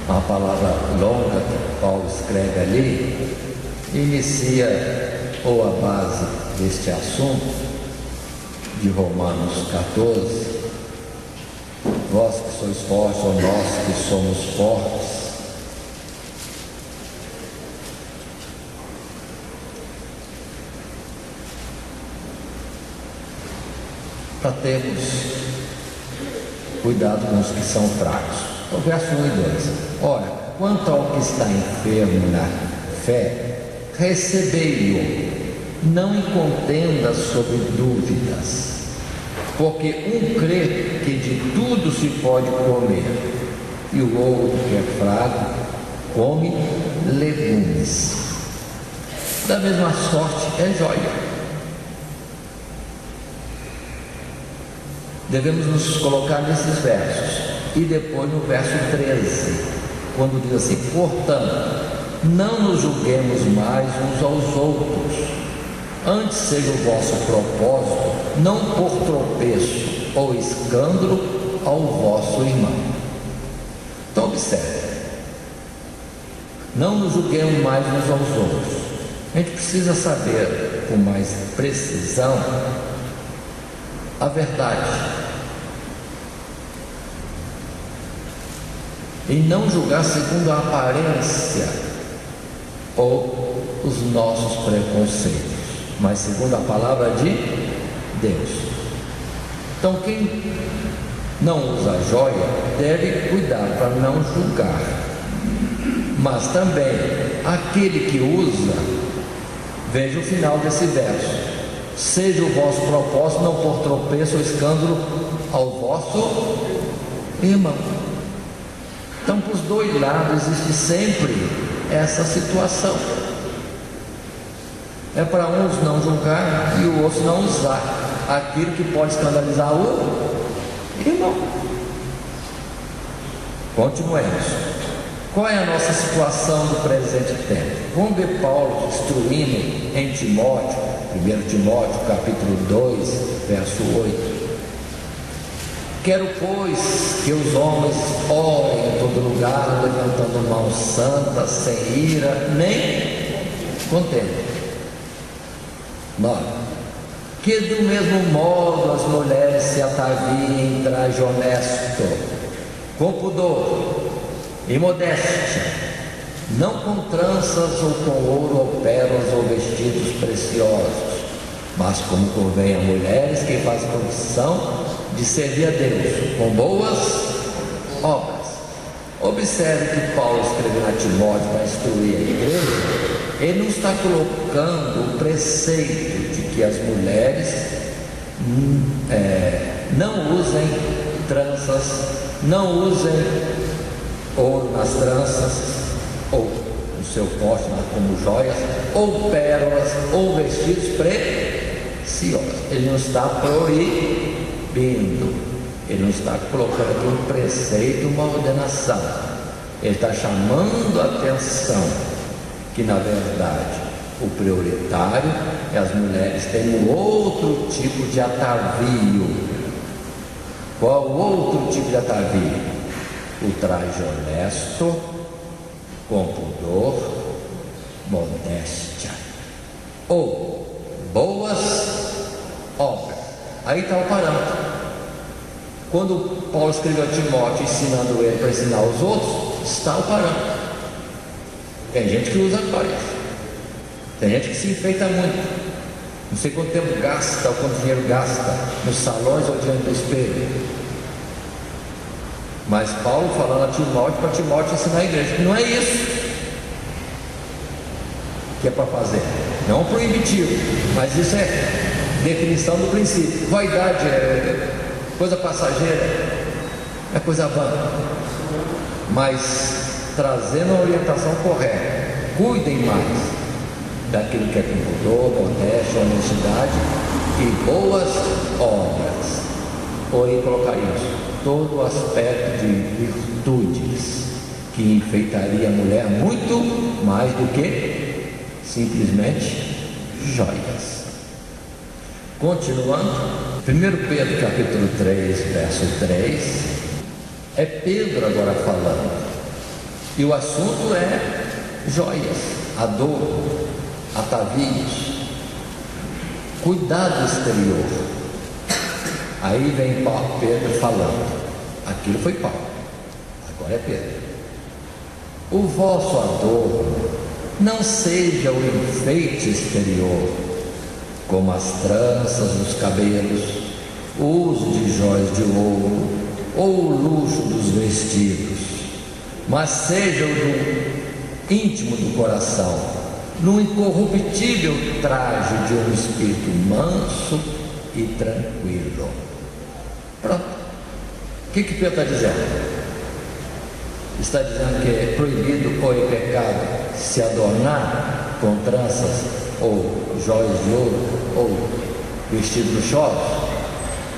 [SPEAKER 1] uma palavra longa que Paulo escreve ali, inicia ou a base deste assunto de Romanos 14: vós que sois fortes, ou nós que somos fortes. Para termos cuidado com os que são fracos. O verso 1 e 2: ora, quanto ao que está enfermo na fé, recebei-o, não em contenda sobre dúvidas, porque um crê que de tudo se pode comer, e o outro que é fraco come legumes. Da mesma sorte é joia. Devemos nos colocar nesses versos. E depois no verso 13, quando diz assim: portanto, não nos julguemos mais uns aos outros, antes seja o vosso propósito não por tropeço ou escândalo ao vosso irmão. Então observe, não nos julguemos mais uns aos outros. A gente precisa saber com mais precisão a verdade, e não julgar segundo a aparência ou os nossos preconceitos, mas segundo a palavra de Deus. Então quem não usa joia deve cuidar para não julgar, mas também aquele que usa, veja o final desse verso: seja o vosso propósito não por tropeço ou escândalo ao vosso irmão. Então, para os dois lados existe sempre essa situação. É para uns não julgar e o outro não usar aquilo que pode escandalizar o irmão. Continuemos. Qual é a nossa situação do presente tempo? Vamos ver Paulo instruindo em Timóteo, 1 Timóteo capítulo 2, verso 8. Quero, pois, que os homens orem em todo lugar, levantando mãos santas, sem ira, nem contenda. 9. Que do mesmo modo as mulheres se ataviem em traje honesto, com pudor e modéstia, não com tranças ou com ouro ou pérolas ou vestidos preciosos, mas como convém a mulheres que fazem profissão de servir a Deus com boas obras. Observe que Paulo escreveu a Timóteo para instruir a igreja. Ele não está colocando o preceito de que as mulheres não usem tranças, não usem ouro nas tranças, ou no seu corte como joias, ou pérolas, ou vestidos preciosos. Ele não está proibindo, ele não está colocando aqui um preceito, uma ordenação. Ele está chamando a atenção que, na verdade, o prioritário é as mulheres terem um outro tipo de atavio. Qual o outro tipo de atavio? O traje honesto, com pudor, modéstia, ou boas obras. Aí está o parâmetro. Quando Paulo escreveu a Timóteo ensinando ele para ensinar os outros, está o parâmetro. Tem gente que usa joias, tem gente que se enfeita muito, não sei quanto tempo gasta ou quanto dinheiro gasta nos salões ou diante do espelho. Mas Paulo falando a Timóteo, para Timóteo ensinar a igreja, não é isso que é para fazer, não proibitivo, mas isso é definição do princípio. Vaidade é coisa passageira, é coisa vã, mas trazendo a orientação correta. Cuidem mais daquilo que é com pudor, modéstia, honestidade e boas obras. Ou aí colocar isso, todo o aspecto de virtudes que enfeitaria a mulher muito mais do que simplesmente joias. Continuando, 1 Pedro capítulo 3, verso 3, é Pedro agora falando, e o assunto é joias, adorno, atavios, cuidado exterior. Aí vem Pedro falando, aquilo foi Paulo, agora é Pedro. O vosso adorno não seja o enfeite exterior, como as tranças nos cabelos, o uso de joias de ouro ou o luxo dos vestidos, mas seja o do íntimo do coração, no incorruptível traje de um espírito manso e tranquilo. Pronto. O que Pedro está dizendo? Está dizendo que é proibido ou é pecado se adornar com tranças ou joias de ouro ou vestidos luxuosos?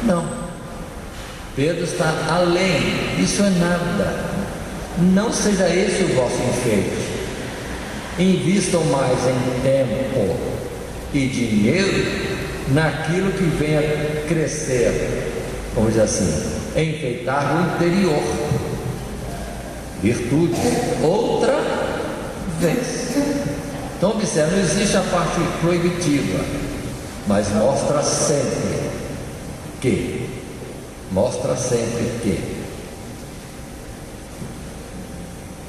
[SPEAKER 1] Não. Pedro está além. Isso é nada. Não seja esse o vosso enfeite. Invistam mais em tempo e dinheiro naquilo que venha crescer, vamos dizer assim, enfeitar o interior. Virtude, outra vez. Então observe, não existe a parte proibitiva, mas mostra sempre que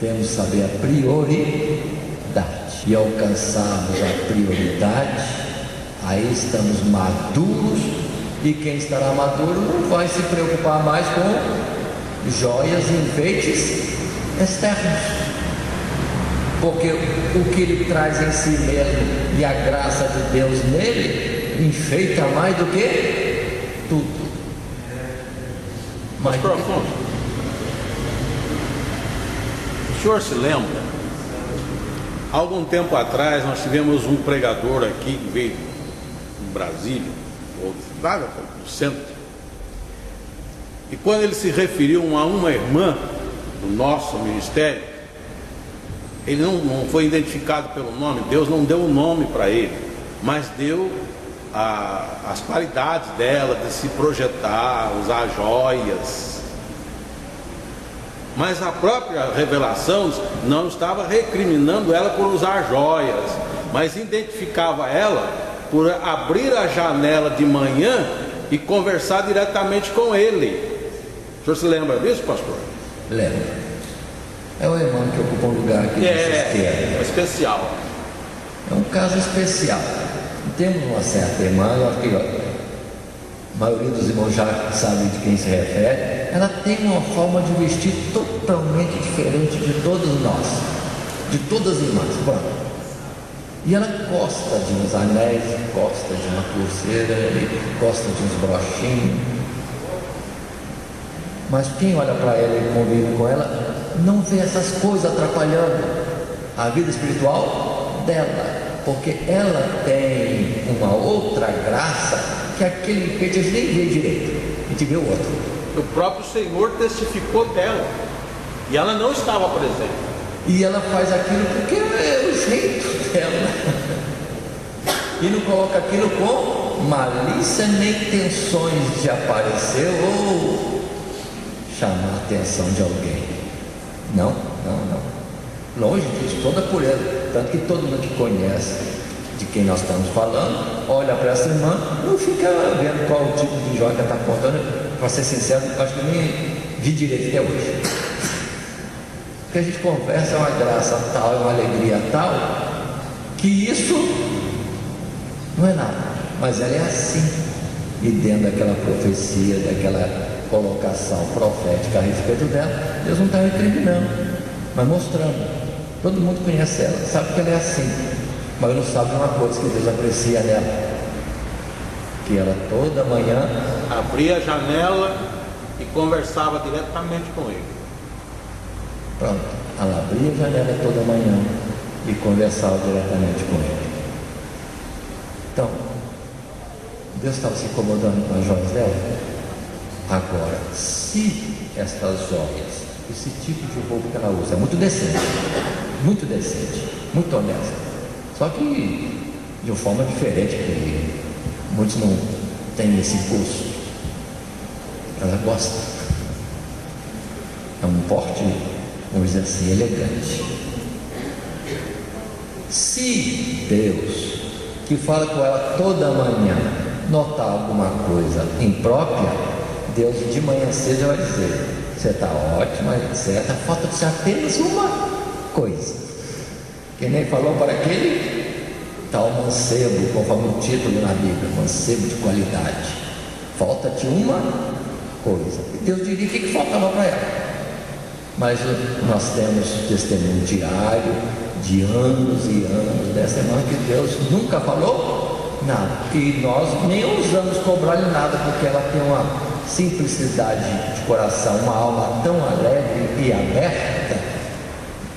[SPEAKER 1] temos que saber a prioridade, e alcançarmos a prioridade, aí estamos maduros, e quem estará maduro não vai se preocupar mais com joias e enfeites externos, porque o que ele traz em si mesmo e a graça de Deus nele enfeita mais do que tudo. Mais
[SPEAKER 3] Pastor Afonso, o senhor se lembra? Há algum tempo atrás nós tivemos um pregador aqui que veio do Brasília, ou do centro, e quando ele se referiu a uma irmã do nosso ministério, ele não foi identificado pelo nome, Deus não deu o nome para ele, mas deu as qualidades dela, de se projetar, usar joias. Mas a própria revelação não estava recriminando ela por usar joias, mas identificava ela por abrir a janela de manhã e conversar diretamente com ele. O senhor se lembra disso, pastor?
[SPEAKER 1] Lembro. É o irmão que ocupa um lugar aqui nessa esquerda.
[SPEAKER 3] É especial.
[SPEAKER 1] É um caso especial. Temos uma certa irmã, que a maioria dos irmãos já sabe de quem se refere. Ela tem uma forma de vestir totalmente diferente de todos nós, de todas as irmãs. Bom, e ela gosta de uns anéis, gosta de uma pulseira, gosta de uns brochinhos. Mas quem olha para ela e convive com ela, não vê essas coisas atrapalhando a vida espiritual dela, porque ela tem uma outra graça que aquele enfeite a gente nem vê direito, a gente vê o outro.
[SPEAKER 3] O próprio Senhor testificou dela, e ela não estava presente.
[SPEAKER 1] E ela faz aquilo porque é o jeito dela, e não coloca aquilo com malícia nem intenções de aparecer ou chamar a atenção de alguém. Não. Longe disso, toda pureza. Tanto que todo mundo que conhece de quem nós estamos falando, olha para essa irmã, não fica vendo qual o tipo de joia que ela está portando. Para ser sincero, acho que nem vi direito até hoje. Porque a gente conversa, é uma graça tal, é uma alegria tal, que isso não é nada. Mas ela é assim. E dentro daquela profecia, daquela colocação profética a respeito dela, Deus não está recriminando, mas mostrando. Todo mundo conhece ela, sabe que ela é assim, mas não sabe uma coisa que Deus aprecia nela, que que ela toda manhã
[SPEAKER 3] abria a janela e conversava diretamente com ele.
[SPEAKER 1] Pronto, ela abria a janela toda manhã e conversava diretamente com ele. Então, Deus estava se incomodando com as joias dela. Agora, se estas joias, esse tipo de roupa que ela usa, é muito decente, muito honesta, só que de uma forma diferente, porque muitos não têm esse curso. Ela gosta. É um porte, vamos dizer assim, elegante. Se Deus, que fala com ela toda manhã, notar alguma coisa imprópria, Deus de manhã cedo vai dizer: você está ótima, etc. Falta-te apenas uma coisa. Que nem falou para aquele tal mancebo, conforme o título na Bíblia, mancebo de qualidade. Falta-te uma coisa. E Deus diria o que faltava para ela. Mas nós temos testemunho diário de anos e anos dessa irmã que Deus nunca falou nada. E nós nem ousamos cobrar-lhe nada, porque ela tem uma simplicidade de coração, uma alma tão alegre e aberta,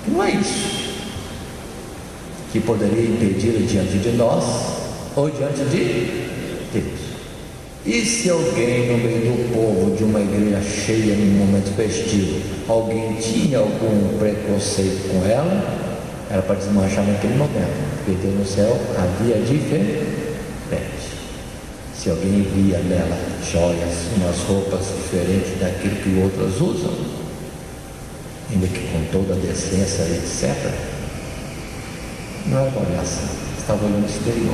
[SPEAKER 1] que não é isso que poderia impedir diante de nós ou diante de Deus. E se alguém no meio do povo de uma igreja cheia num momento festivo, alguém tinha algum preconceito com ela, era para desmanchar naquele momento, porque Deus no céu havia diferente. Se alguém via nela joias, umas roupas diferentes daquilo que outras usam, ainda que com toda a decência, etc., não era uma olhação, estava olhando o exterior,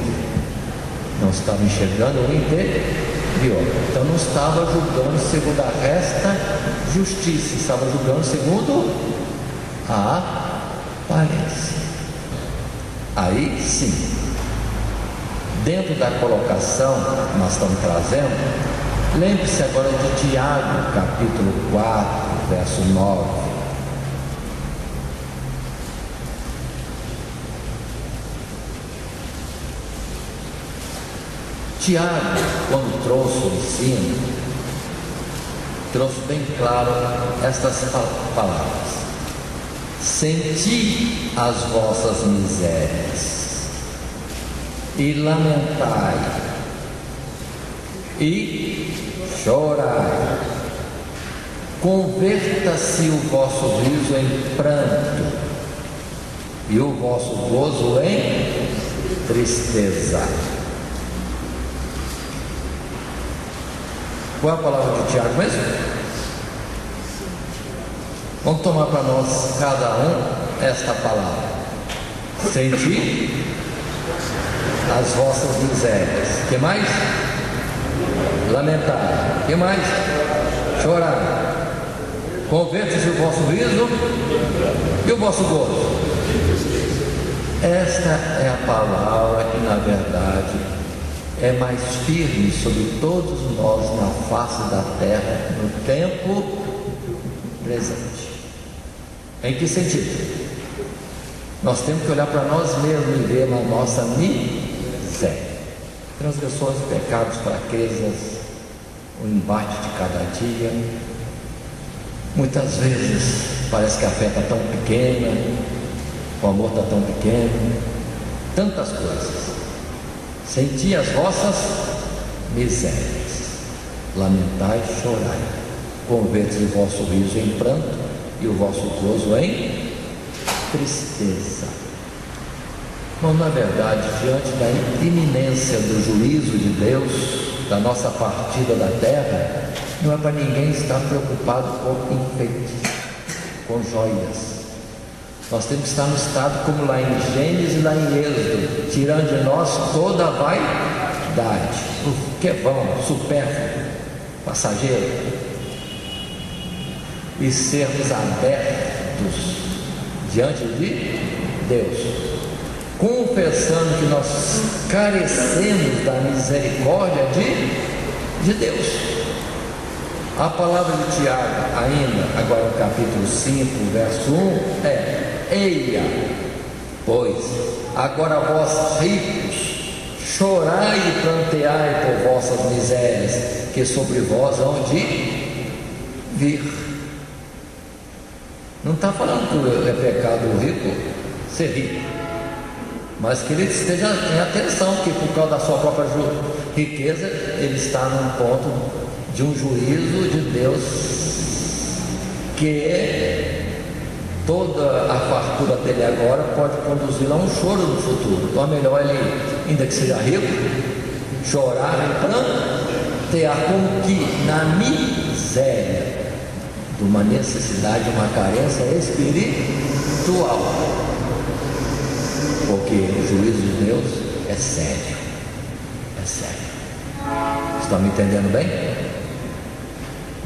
[SPEAKER 1] não estava enxergando o interior. Então não estava julgando segundo a resta justiça, estava julgando segundo a aparência. Aí sim, dentro da colocação que nós estamos trazendo, lembre-se agora de Tiago, capítulo 4, verso 9. Tiago, quando trouxe o ensino, trouxe bem claro estas palavras: senti as vossas misérias e lamentai e chorai, converta-se o vosso riso em pranto e o vosso gozo em tristeza. Qual é a palavra de Tiago mesmo? Vamos tomar para nós, cada um, esta palavra: senti as vossas misérias. Que mais? Lamentar. Que mais? Chorar. Converta-se o vosso riso e o vosso gozo. Esta é a palavra que, na verdade, é mais firme sobre todos nós na face da terra, no tempo presente. Em que sentido? Nós temos que olhar para nós mesmos e ver na nossa miséria, transgressões, pecados, fraquezas, o embate de cada dia. Muitas vezes parece que a fé está tão pequena, o amor está tão pequeno, tantas coisas. Senti as vossas misérias, lamentai e chorai, convertei o vosso riso em pranto e o vosso gozo em tristeza. Mas na verdade, diante da iminência do juízo de Deus, da nossa partida da terra, não é para ninguém estar preocupado com enfeites, com joias. Nós temos que estar no estado como lá em Gênesis e lá em Êxodo, tirando de nós toda a vaidade, o que é vão, supérfluo, passageiro, e sermos abertos diante de Deus, confessando que nós carecemos da misericórdia de Deus. A palavra de Tiago, ainda, agora no capítulo 5, verso 1, é: eia, pois, agora vós ricos, chorai e pranteai por vossas misérias, que sobre vós hão de vir. Não está falando que é pecado o rico ser rico, mas que ele esteja em atenção, que por causa da sua própria riqueza, ele está num ponto de um juízo de Deus, que toda a fartura dele agora pode conduzi-lo a um choro no futuro. Então é melhor ele, ainda que seja rico, chorar e prantear, como que na miséria de uma necessidade, uma carência espiritual, porque o juízo de Deus é sério, é sério. Estão me entendendo bem?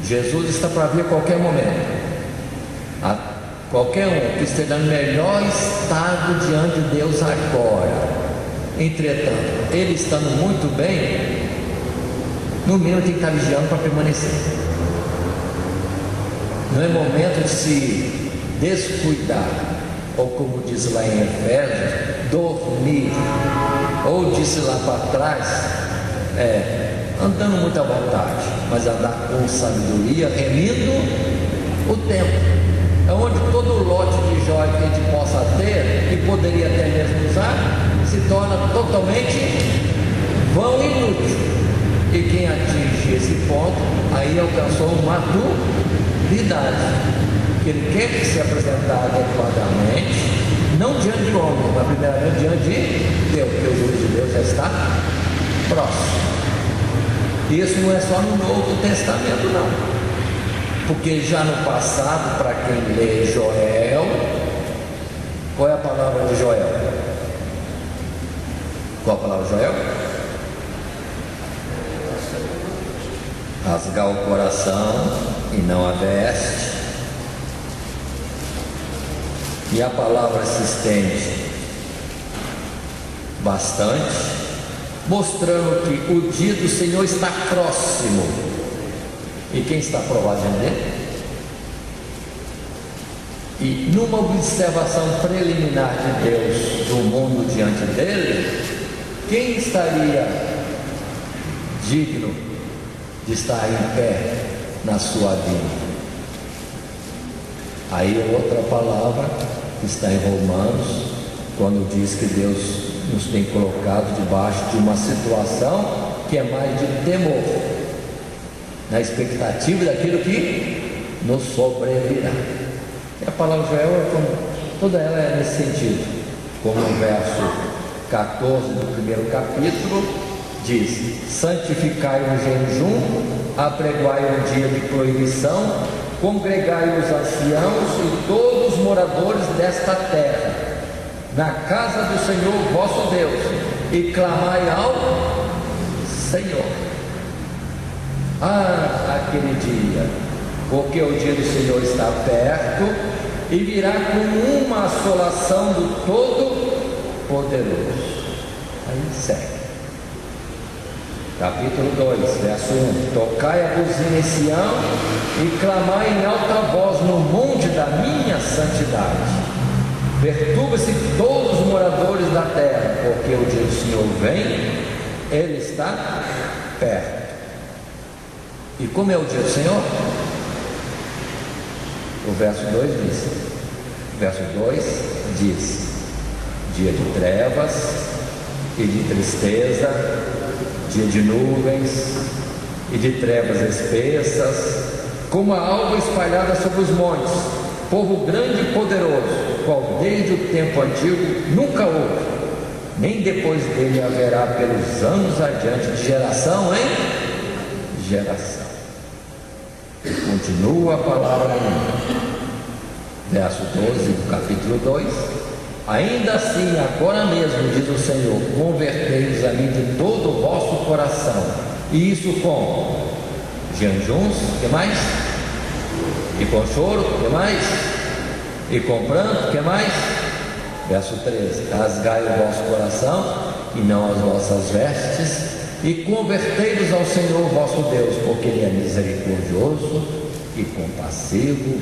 [SPEAKER 1] Jesus está para vir a qualquer momento. Qualquer um que esteja no melhor estado diante de Deus agora, entretanto, ele estando muito bem, no mínimo tem que estar vigiando para permanecer. Não é momento de se descuidar, ou como diz lá em Efésios, dormir, ou disse lá para trás, andando muito à vontade, mas andar com sabedoria, remindo o tempo. É onde todo o lote de joia que a gente possa ter, e poderia até mesmo usar, se torna totalmente vão e inútil. E quem atinge esse ponto, aí alcançou maturidade, que ele quer se apresentar adequadamente, não diante de homem, mas primeiramente diante de Deus, porque o juízo de Deus já está próximo. Isso não é só no Novo Testamento, não. Porque já no passado, para quem lê Joel, qual é a palavra de Joel? Qual a palavra de Joel? Rasgar o coração e não a veste. E a palavra se estende bastante, mostrando que o dia do Senhor está próximo. E quem está provado diante dele? E numa observação preliminar de Deus do mundo diante dele, quem estaria digno de estar em pé na sua vida? Aí outra palavra que está em Romanos, quando diz que Deus nos tem colocado debaixo de uma situação que é mais de temor, na expectativa daquilo que nos sobrevirá. E a palavra Joel, toda ela é nesse sentido. Como no verso 14 do primeiro capítulo diz: santificai o jejum, apregoai o dia de proibição, congregai os anciãos e todos os moradores desta terra, na casa do Senhor vosso Deus, e clamai ao Senhor. Aquele dia, porque o dia do Senhor está perto e virá com uma assolação do Todo-Poderoso. Aí segue. Capítulo 2, verso 1: tocai a buzina em Sião e clamai em alta voz no monte da minha santidade. Perturba-se todos os moradores da terra, porque o dia do Senhor vem, ele está perto. E como é o dia do Senhor? O verso 2 diz: dia de trevas e de tristeza, dia de nuvens e de trevas espessas, como a alva espalhada sobre os montes, povo grande e poderoso, qual desde o tempo antigo nunca houve, nem depois dele haverá pelos anos adiante, de geração em geração. Continua a palavra ainda, verso 12 do capítulo 2: ainda assim, agora mesmo, diz o Senhor, convertei-vos a mim de todo o vosso coração, e isso com jejuns, que mais? E com choro, que mais? E com pranto, que mais? Verso 13: rasgai o vosso coração e não as vossas vestes, e convertei-vos ao Senhor vosso Deus, porque Ele é misericordioso e compassivo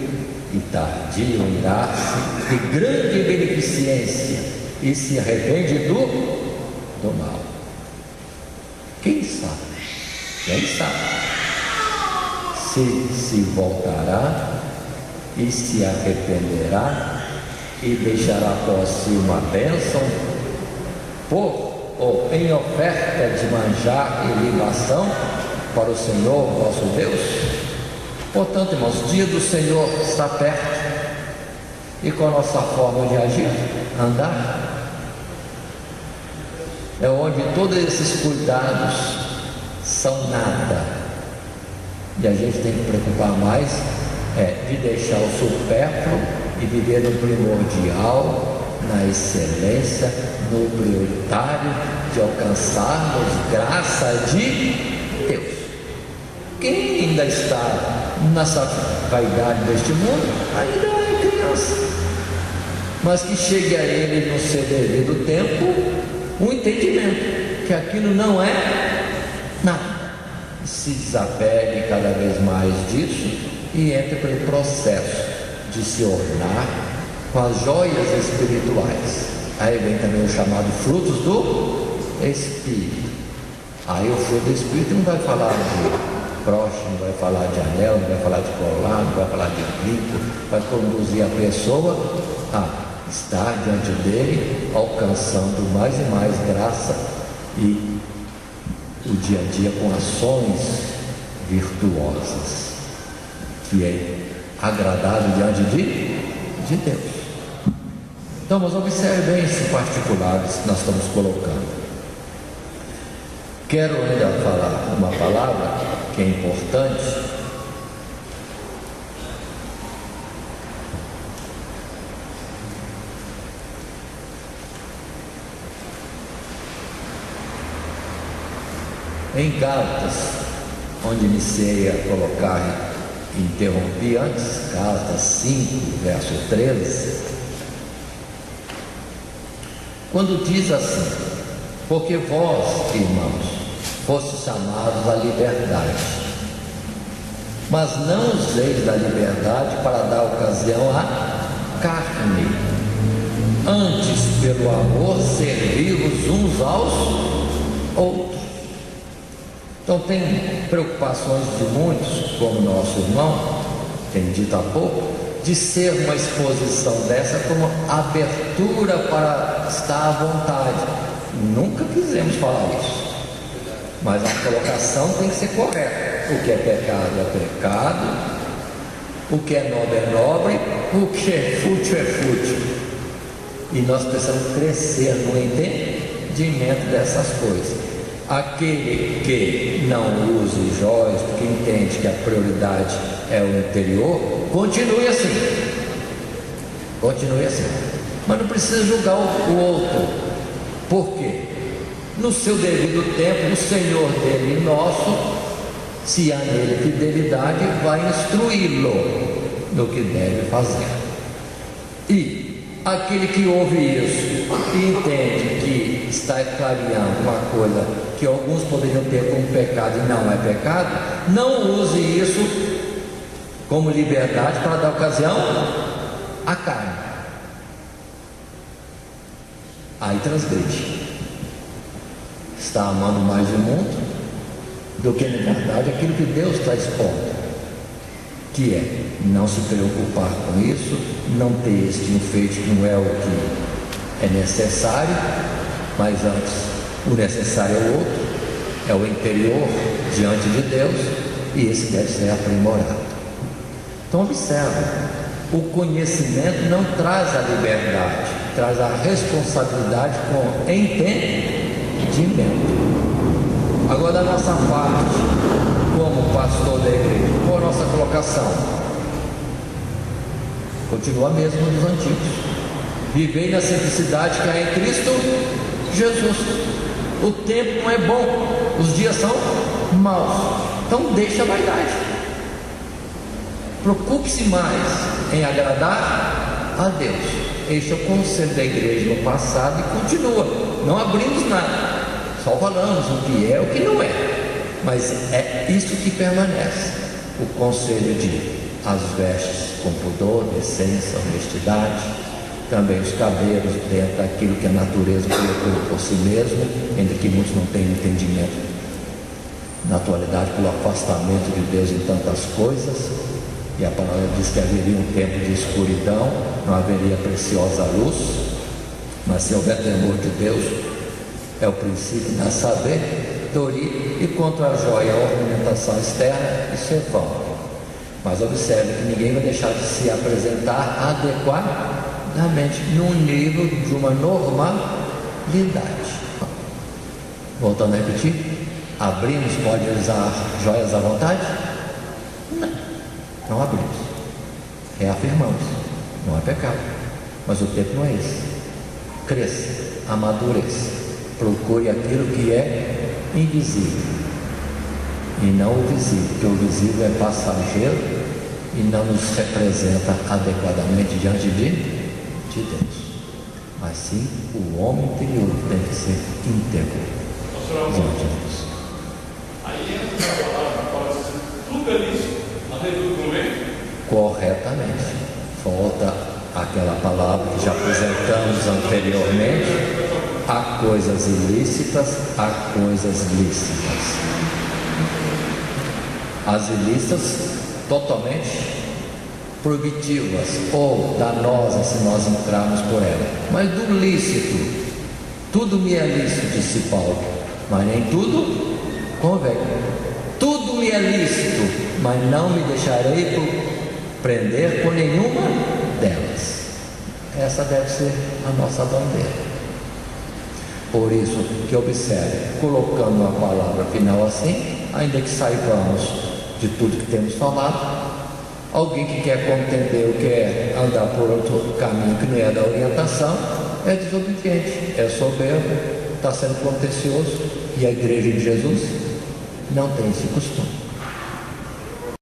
[SPEAKER 1] e tardio em irar-se, de grande beneficência, e se arrepende do mal. Quem sabe se voltará e se arrependerá e deixará após si uma bênção ou em oferta de manjar e libação para o Senhor vosso Deus. Portanto, irmãos, o dia do Senhor está perto. E com a nossa forma de agir, andar, é onde todos esses cuidados são nada. E a gente tem que preocupar mais de deixar o supérfluo e viver no primordial, na excelência, no prioritário, de alcançarmos graça de Deus. Quem ainda está nessa vaidade deste mundo, ainda é criança, mas que chegue a ele no seu devido tempo o entendimento que aquilo não é nada, se desapegue cada vez mais disso e entre pelo processo de se ornar com as joias espirituais. Aí vem também o chamado frutos do Espírito. Aí o fruto do Espírito não vai falar de broche, não vai falar de anel, não vai falar de colar, não vai falar de brinco, vai conduzir a pessoa a estar diante dele, alcançando mais e mais graça e o dia a dia com ações virtuosas, que é agradável diante de Deus. Então, mas observe bem esses particulares que nós estamos colocando. Quero ainda falar uma palavra que é importante. Em Gálatas, onde iniciei a colocar e interrompi antes, Gálatas 5, verso 13, quando diz assim: porque vós, irmãos, fostes chamados à liberdade, mas não useis da liberdade para dar ocasião à carne, antes pelo amor servi-vos uns aos outros. Então tem preocupações de muitos, como nosso irmão tem dito há pouco, de ser uma exposição dessa como abertura para estar à vontade. Nunca quisemos falar isso, mas a colocação tem que ser correta. O que é pecado é pecado, o que é nobre, o que é fútil. E nós precisamos crescer no entendimento dessas coisas. Aquele que não use joias, porque entende que a prioridade é o interior, continue assim, mas não precisa julgar o outro. Por quê? No seu devido tempo, o Senhor dele e nosso, se há nele fidelidade, vai instruí-lo no que deve fazer. E aquele que ouve isso e entende que está clareando uma coisa que alguns poderiam ter como pecado e não é pecado, não use isso como liberdade para dar ocasião à carne. Aí transgride. Está amando mais o mundo do que na verdade aquilo que Deus está expondo, que é não se preocupar com isso, não ter este enfeite que não é o que é necessário, mas antes o necessário é o outro, é o interior diante de Deus, e esse deve ser aprimorado. Então observe, o conhecimento não traz a liberdade, traz a responsabilidade com entendimento. Agora, da nossa parte, como pastor da igreja, qual a nossa colocação? Continua a mesma dos antigos: vivei na simplicidade que há em Cristo Jesus. O tempo não é bom, os dias são maus, então deixa a vaidade. Preocupe-se mais em agradar a Deus. Este é o conselho da igreja no passado e continua. Não abrimos nada, só falamos o que é e o que não é, mas é isso que permanece. O conselho de as vestes com pudor, decência, honestidade, também os cabelos dentro daquilo que a natureza colocou por si mesmo, ainda que muitos não tenham entendimento na atualidade pelo afastamento de Deus em tantas coisas, e a palavra diz que haveria um tempo de escuridão, não haveria preciosa luz, mas se houver temor de Deus, é o princípio da sabedoria, e quanto à joia, a ornamentação externa, isso é vão. Mas observe que ninguém vai deixar de se apresentar adequadamente num nível de uma normalidade. Voltando a repetir, abrimos, pode usar joias à vontade? Não abrimos, reafirmamos, não é pecado, mas o tempo não é esse. Cresça, amadureça, procure aquilo que é invisível e não o visível, porque o visível é passageiro e não nos representa adequadamente diante de Deus, mas sim o homem interior tem que ser íntegro diante de Deus.
[SPEAKER 4] Aí entra a palavra que fala assim, tudo é lícito, mas nem tudo convém?
[SPEAKER 1] Corretamente. Volta àquela palavra que já apresentamos anteriormente: há coisas ilícitas, há coisas lícitas. As ilícitas totalmente proibitivas ou danosas se nós entrarmos por ela, mas do lícito, tudo me é lícito, disse Paulo, mas nem tudo convém. Tudo me é lícito, mas não me deixarei prender por nenhuma delas. Essa deve ser a nossa bandeira. Por isso que observe, colocando a palavra final assim, ainda que saibamos de tudo que temos falado, alguém que quer contender, quer andar por outro caminho que não é da orientação, é desobediente, é soberbo, está sendo contencioso, e a igreja de Jesus não tem esse costume.